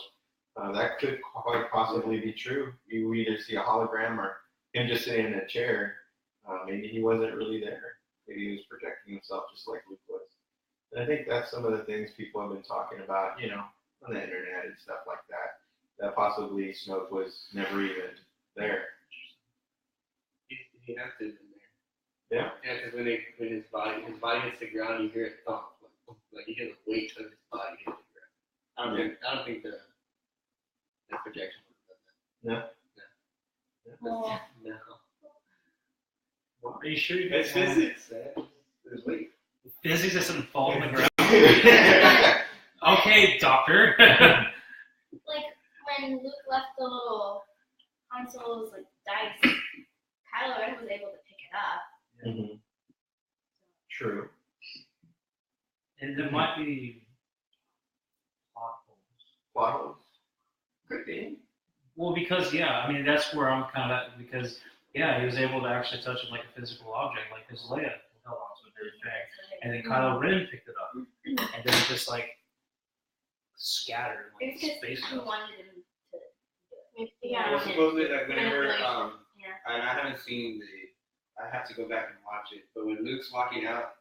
that could quite possibly be true. You either see a hologram or him just sitting in a chair. Maybe he wasn't really there. Maybe he was projecting himself just like Luke was. And I think that's some of the things people have been talking about, on the internet and stuff like that. That possibly Snoke was never even there. He has to have been Yeah. there. Yeah, because when his body hits the ground, you hear it thump. Like you hear the weight of his body hit the ground. I don't think the projection would have done that. No. No. Are you sure you It's guys physics, man. There's weight. physics doesn't fall on the ground? Okay, doctor. Like when Luke left the little Han Solo's dice, Kylo Ren was able to pick it up. Mm-hmm. True. And there might be plot holes. Plot holes. Could be. Well, because that's where I'm kind of at, because he was able to actually touch it like a physical object, like his Leia held on to it very fast, and then Kylo Ren picked it up, and then it just scattered like It's space because he dust. wanted him to do it. Yeah. Well, supposedly, whenever, Manipulation. and I haven't seen I have to go back and watch it, but when Luke's walking out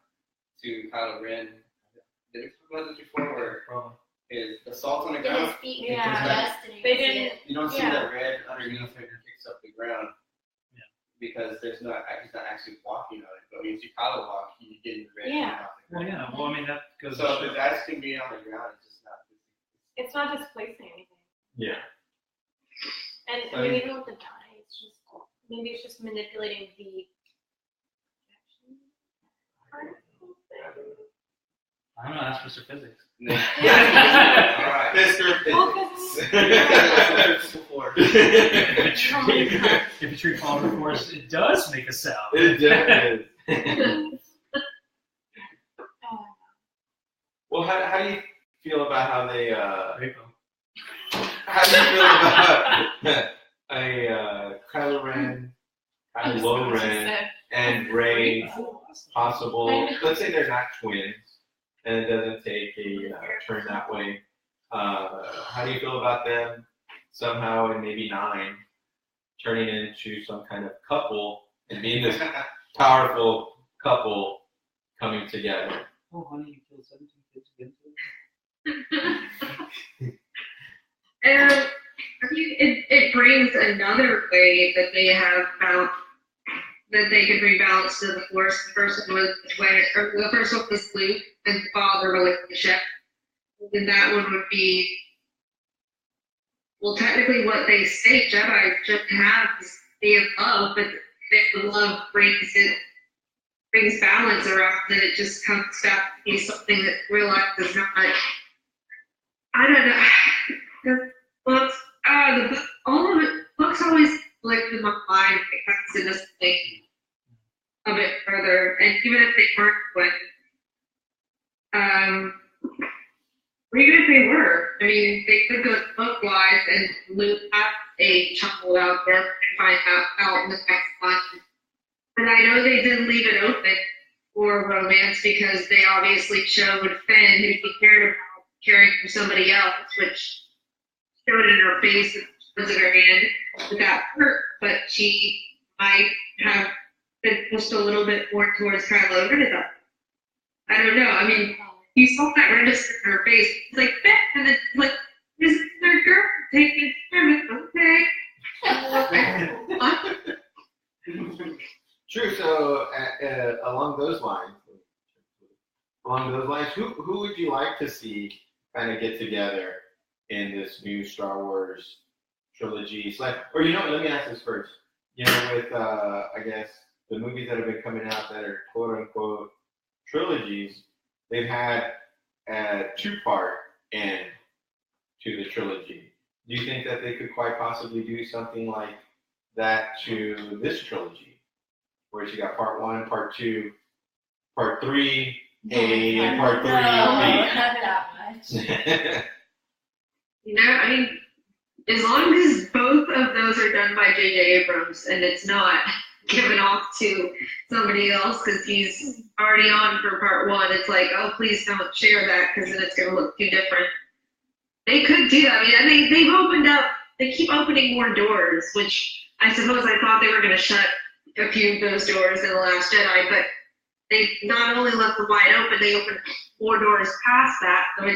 to Kylo Ren, did it was it before where Probably. his assault on the Get his ground, feet Yeah. into the dust and you They can see didn't. it. you don't see Yeah. the red underneath when he kicks up the ground. Yeah. Because he's not actually walking on it, but when you see Kylo walk, you get in the red Yeah. off the Well, ground. yeah. Well, I mean that goes. So to if it's actually being on the ground, it's just not. It's not displacing anything. Yeah. And I mean, even with the die, maybe it's just manipulating the projection particle thing. I don't know. That's Mr. Physics. No. Yeah. All right. Mr. Well, Physics. If a tree falls on the forest, it does make a sound. It does. Well, how do you feel about how they how do you feel about Kylo Ren, Kylo Ren, and Rey possible? Let's say they're not twins, and it doesn't take a turn that way. How do you feel about them somehow in maybe 9 turning into some kind of couple and being this powerful couple coming together? Oh, honey, you killed 17 kids against And I mean, it brings another way that they have that they can bring balance to the Force. The first one was Luke and father relationship. And that one would be, well, technically what they say Jedi should have is the love, but the love brings balance around, and it just comes back to be something that real life is not. I don't know. The books, all of it, books always lived in my mind. It comes into something a bit further, and even if they weren't, or even if they were, I mean, they could go book-wise and Luke have a chuckle out there and find out in the next one. And I know they did leave it open for romance because they obviously showed Finn who he cared about caring for somebody else, which showed in her face and was in her hand with that hurt, but she might have been pushed a little bit more towards Kylo Ren. I don't know. I mean, you saw that register in her face. It's like, Finn, and it's like, this is their girl taking care of it. Okay. True. So, along those lines, who would you like to see kind of get together in this new Star Wars trilogy? Or let me ask this first. With I guess the movies that have been coming out that are quote unquote trilogies, they've had a 2-part end to the trilogy. Do you think that they could quite possibly do something like that to this trilogy, where you got part 1, part 2, part 3, A, and part 3, No, B? not that much. I mean, as long as both of those are done by J.J. Abrams and it's not given off to somebody else because he's already on for part 1, it's like, oh, please don't share that because then it's going to look too different. They could do that. I mean, they've opened up, they keep opening more doors, which I suppose I thought they were going to shut a few of those doors in The Last Jedi, but they not only left them wide open, they opened 4 doors past that. So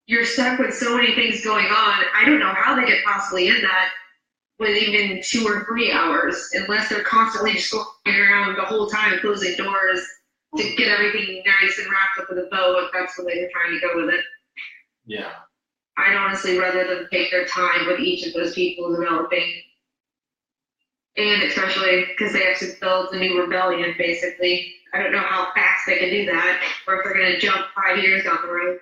you're stuck with so many things going on. I don't know how they could possibly end that with even 2 or 3 hours, unless they're constantly just going around the whole time closing doors to get everything nice and wrapped up with a bow, if that's the way they're trying to go with it. Yeah. I'd honestly rather them take their time with each of those people developing. And especially because they have to build a new rebellion, basically. I don't know how fast they can do that, or if they're going to jump 5 years down the road.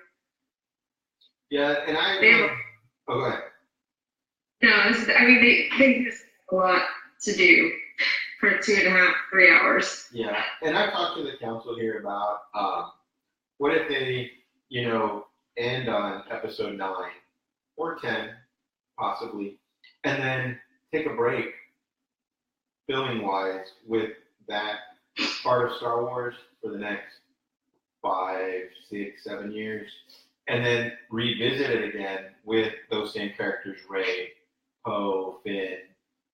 Yeah, and go ahead. No, they just have a lot to do for 2.5, 3 hours. Yeah, and I've talked to the council here about what if they, end on episode 9 or 10, possibly, and then take a break, filming-wise, with that part of Star Wars for the next 5, 6, 7 years, and then revisit it again with those same characters, Rey, Poe, Finn,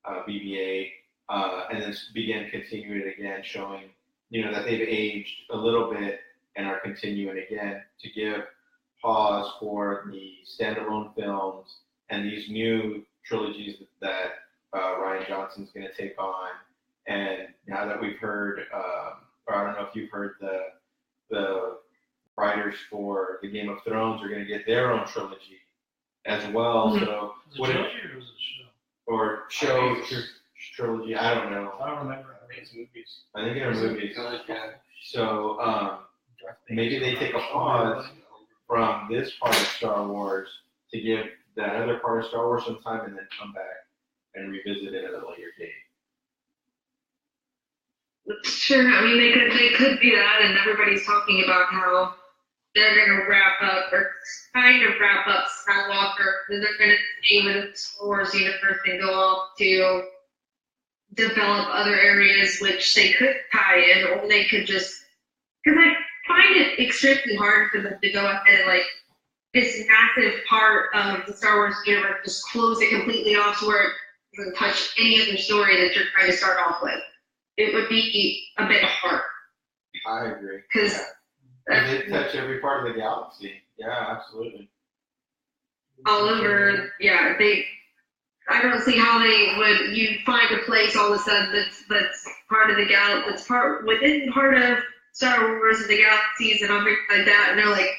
BB-8, and then continue it again, showing, that they've aged a little bit and are continuing again to give pause for the standalone films and these new trilogies that Rian Johnson's going to take on. And now that we've heard, or I don't know if you've heard the writers for the Game of Thrones are going to get their own trilogy as well. Mm-hmm. So Was it trilogy or was it show? Or show trilogy, I don't know. I don't remember. I think it's movies. I think they're movies. Yeah. So maybe they take a pause from this part of Star Wars to give that other part of Star Wars some time and then come back and revisit it at a later date. Sure, they could do that, and everybody's talking about how they're going to wrap up Skywalker, and they're going to stay with the Star Wars universe and go off to develop other areas which they could tie in, or they could just, because I find it extremely hard for them to go ahead and this massive part of the Star Wars universe, just close it completely off to where it doesn't touch any other story that you're trying to start off with. It would be a bit hard. I agree. Because They touch every part of the galaxy. Yeah, absolutely. All over, yeah, I don't see how you find a place all of a sudden that's part of the galaxy, within part of Star Wars and the galaxies and everything like that, and they're like,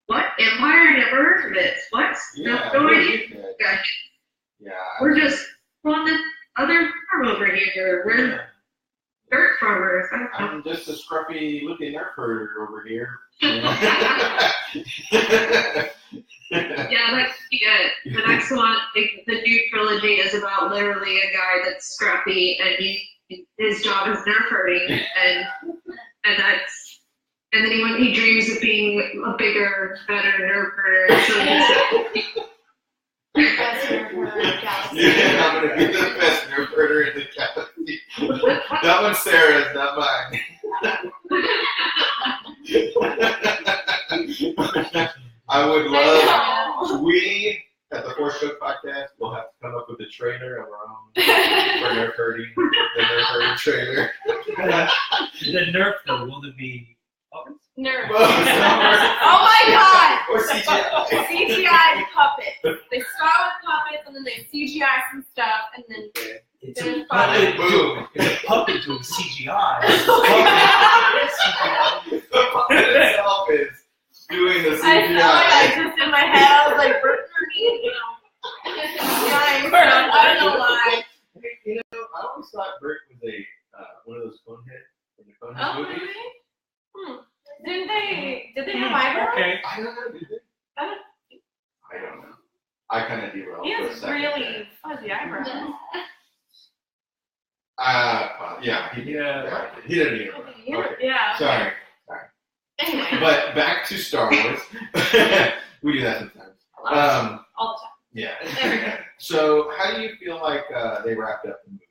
what? Empire? Never heard of it. What? Yeah, No idea. Yeah. We're just on the other farm over here. We're dirt farmers. I'm just a scruffy looking nerf herder over here. Yeah, that's good. The next one, the new trilogy is about literally a guy that's scruffy and his job is nerf herding, and then he dreams of being a bigger, better nerf herder. So Best nerf herder in the galaxy. Yeah, I'm gonna be the best nerf herder in the galaxy. That one's Sarah's, not mine. I would love. We at the Force Show podcast will have to come up with a trailer of our own for nerf herding. The nerf herding trailer. The nerf though, will it be puppets? Nerf. Oh my god! Or CGI. CGI puppets. They start with puppets and then they CGI some stuff and then It's Then a puppet. Boom. It's a puppet doing CGI. The puppet itself is doing the CGI. I felt like I just in my head I was like Bert Ernie, you know. CGI stuff. I don't know why. You know, I always thought Bert was one of those coneheads from the Conehead Oh movies. really? Did they have eyebrows? Okay. I don't know, did they? I don't know. I kind of derailed He for a has second. really fuzzy eyebrows. Yeah, he didn't need it. Okay. Yeah. Sorry. Anyway. But back to Star Wars. We do that sometimes. All the time. Yeah. So, how do you feel like they wrapped up the movie?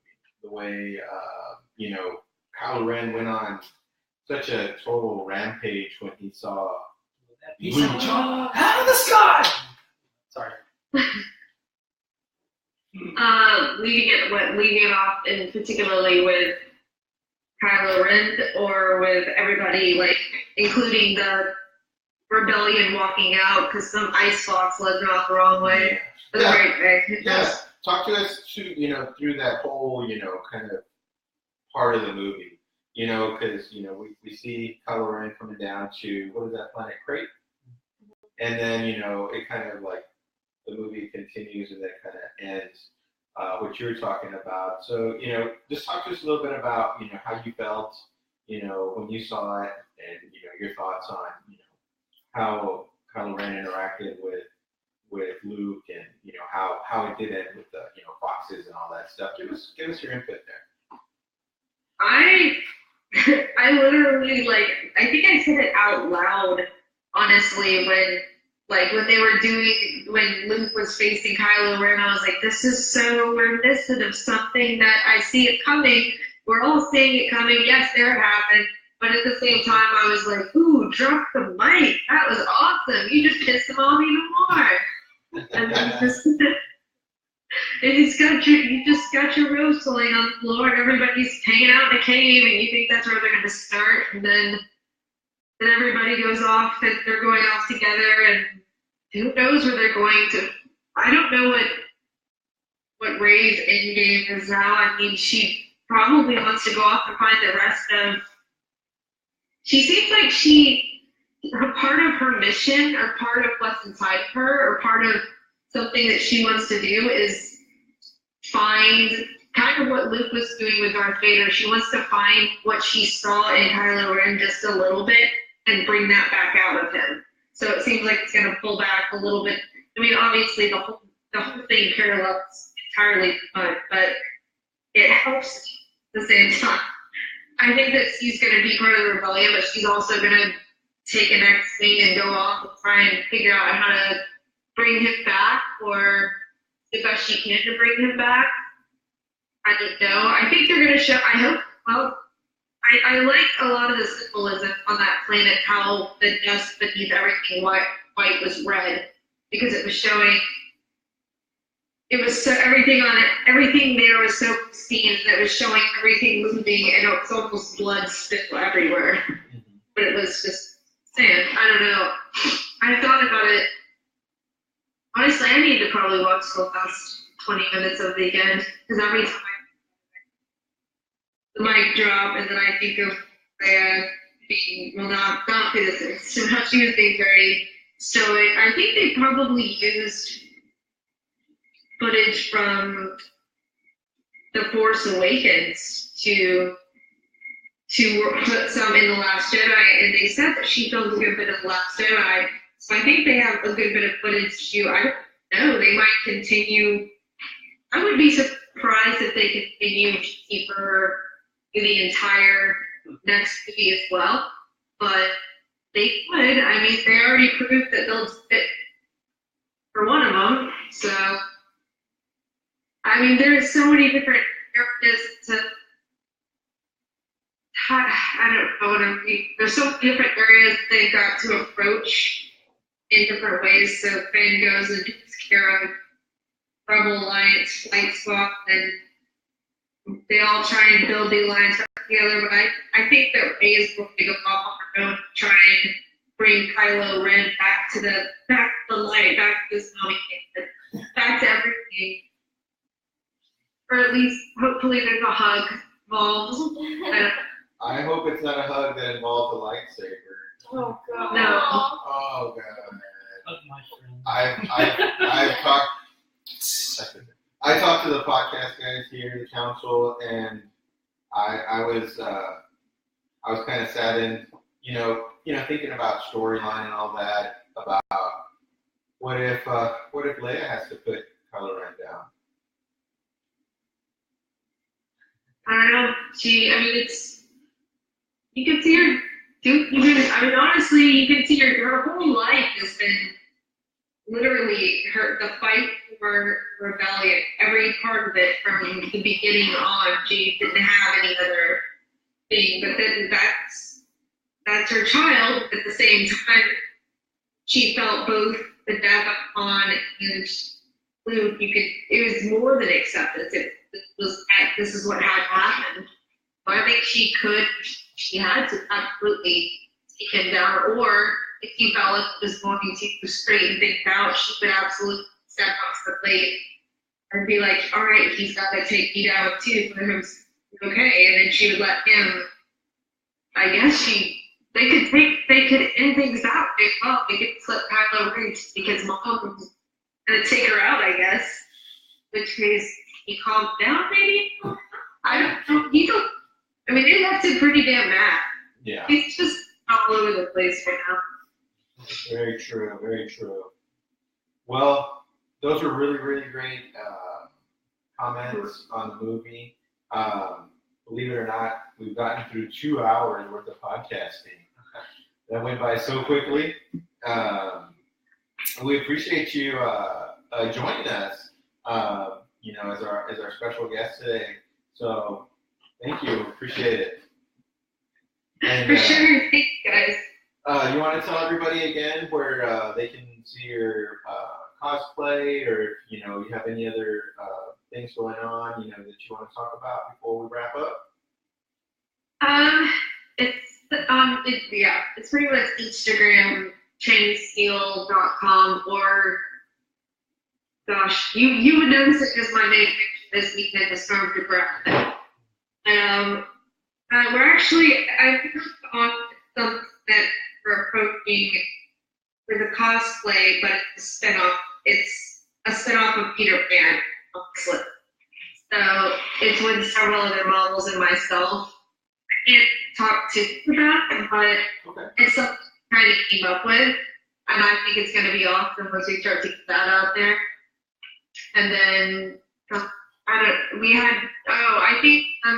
The way, Kylo Ren went on such a total rampage when he saw Luke. Out of the sky! Sorry. leading it off, and particularly with Kylo Ren or with everybody, like including the rebellion walking out because some ice fox led them off the wrong way. Yeah. Talk to us through that whole, kind of part of the movie. Because, we see Kylo Ren coming down to, what is that planet, Crate? And then, it kind of like, the movie continues and then kind of ends, what you were talking about. So, just talk to us a little bit about, how you felt, when you saw it and, your thoughts on, how Kylo Ren interacted with Luke and, how it did it with the, foxes and all that stuff. Give us your input there. I literally, I think I said it out loud, honestly, when Luke was facing Kylo Ren, I was like, this is so reminiscent of something that I see it coming. We're all seeing it coming. Yes, there it happened. But at the same time, I was like, ooh, drop the mic. That was awesome. You just pissed him off even more. And then you just got your robes laying on the floor and everybody's hanging out in a cave and you think that's where they're going to start. And then everybody goes off and they're going off together and who knows where they're going to. I don't know what Rey's endgame is now. I mean, she probably wants to go off and find the rest of. She seems like part of her mission or part of what's inside her or part of something that she wants to do is find kind of what Luke was doing with Darth Vader. She wants to find what she saw in Kylo Ren just a little bit and bring that back out of him. So it seems like it's going to pull back a little bit. I mean, obviously the whole thing parallels entirely, but it helps at the same time. I think that she's going to be part of the rebellion, but she's also going to take a next thing and go off and try and figure out how to bring him back or the best she can to bring him back. I don't know. I think they're going to show, I hope, well, I like a lot of the symbolism on that planet, how the dust beneath everything white was red, because it was showing, it was so, everything there was so pristine that it was showing everything moving and it was almost blood spit everywhere. But it was just saying. I don't know. I thought about it. Honestly, I need to probably watch the last 20 minutes of the end because every time the mic drop and then I think of Leia being, well, not physicist, so how she was being very stoic. I think they probably used footage from The Force Awakens to put some in The Last Jedi, and they said that she filmed a good bit of The Last Jedi. So I think they have a good bit of footage too. I don't know. They might continue. I would be surprised if they continue to keep her in the entire next movie as well. But they could. I mean, they already proved that they'll fit for one of them. So, I mean, there's so many different areas to. I don't know what I mean. There's so many different areas they've got to approach in different ways. So Finn goes and takes care of Rebel Alliance flight swap, and they all try and build the alliance together. But I think that Rey is going to go off on her own to try and bring Kylo Ren back to the light, back to this moment, back to everything. Or at least, hopefully, there's a hug involved. I hope it's not a hug that involves a lightsaber. Oh god. No. Oh god. Hug my friend. I talked to the podcast guys here, the council, and I was kind of saddened, thinking about storyline and all that, about what if Leia has to put Kylo Ren down. I don't know. You can see her honestly, you can see her whole life has been literally the fight for rebellion. Every part of it from the beginning on, she didn't have any other thing. But then that's her child. At the same time, she felt both the death of Han and Luke. It was more than acceptance. This is what had happened. So I think she had to absolutely take him down, or if he felt like he was going to straighten things out, she would absolutely step off the plate and be like, all right, he's got to take me down too for him to be okay, and then she would let him. I guess they could end things out as well. They could flip Kylo Ren because Mom was gonna take her out, I guess, which means he calmed down maybe. I don't know. They left him pretty damn mad. Yeah. He's just all over the place right now. Very true. Very true. Well, those are really, really great comments on the movie. Believe it or not, we've gotten through 2 hours worth of podcasting. That went by so quickly. We appreciate you joining us, as our special guest today. So thank you. Appreciate it. And, For sure. Thank you, guys. You want to tell everybody again where they can see your cosplay, or you have any other things going on, that you want to talk about before we wrap up? It's pretty much Instagram, ChannySteele.com, or gosh, you would notice it because my name this weekend is Stormtrooper. We're actually on something that we're approaching for the cosplay, but it's a spinoff of Peter Pan, honestly. So it's with several other models and myself. I can't talk too much about it, but it's something I kind of came up with, and I think it's going to be awesome once we start to get that out there. And then I don't know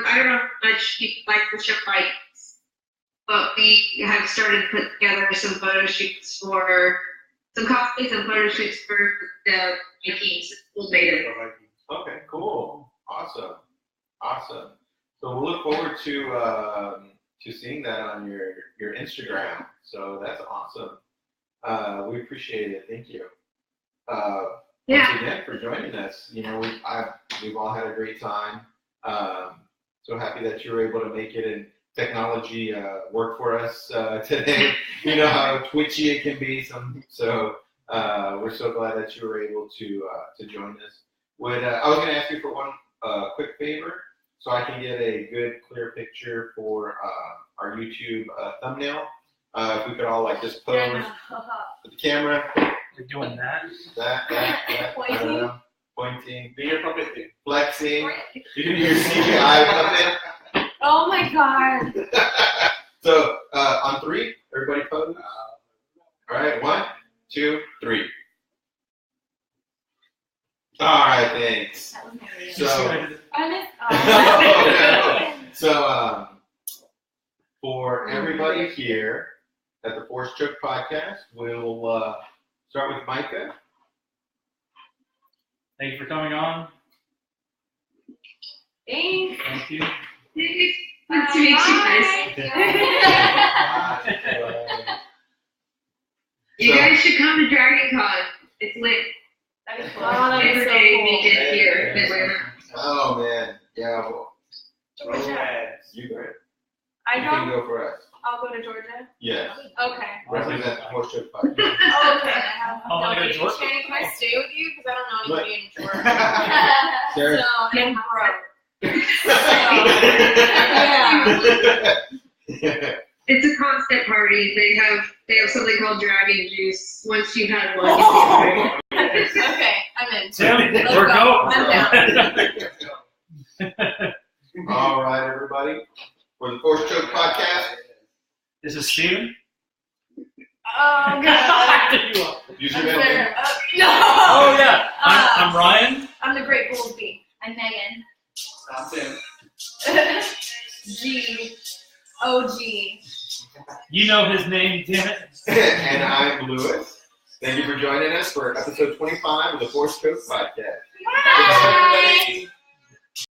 how much people like the show bikes, but we have started putting together some photo shoots for some cosplays and photo shoots for the Vikings. We'll make it. Okay, cool, awesome. So we'll look forward to seeing that on your Instagram. So that's awesome. We appreciate it. Thank you. Once again for joining us. We've all had a great time. So happy that you were able to make it, and technology work for us today. You know how twitchy it can be. So we're so glad that you were able to join us. I was going to ask you for one quick favor, so I can get a good, clear picture for our YouTube thumbnail. If we could all like just pose with the camera. We're doing that. That. Pointing. Pointing. Do your puppet thing. Flexing. You can do your CGI puppet. Oh my god. So on 3, everybody pose. All right, 1, 2, 3. All right, thanks. That was my reason. So, I missed. so for everybody here at the Force Choke Podcast, we'll start with Micah. Thank you for coming on. Thanks. Thank you. Good to meet you guys. You guys should come to Dragon Con. It's lit. That'd be cool. Oh, that'd be Every so day cool. we get here in Atlanta. Oh man, yeah. Well, Georgia. you go ahead. I You can go. go for us. I'll go to Georgia. Yes. Okay. Represent the Force Choke Podcast. Oh, okay. I have Oh, I go to nobody. Georgia. Channy, can I stay with you? Because I don't know anybody in Georgia. Sarah. So I'm broke. It's a constant party. They have something called dragon juice. Once you've had one, Oh. Okay, I'm in. Tim, Let's we're go. going. I'm down. All right, everybody. For the Force Choke Podcast, This is Steele. Oh god. use your I'm middle name. there. No. Oh, yeah. I'm Ryan. I'm the Great Goolsby. I'm Megan. I'm Tim. G. O-G. You know his name, damn it. And I'm Lewis. Thank you for joining us for episode 25 of the Force Choke Podcast. Bye.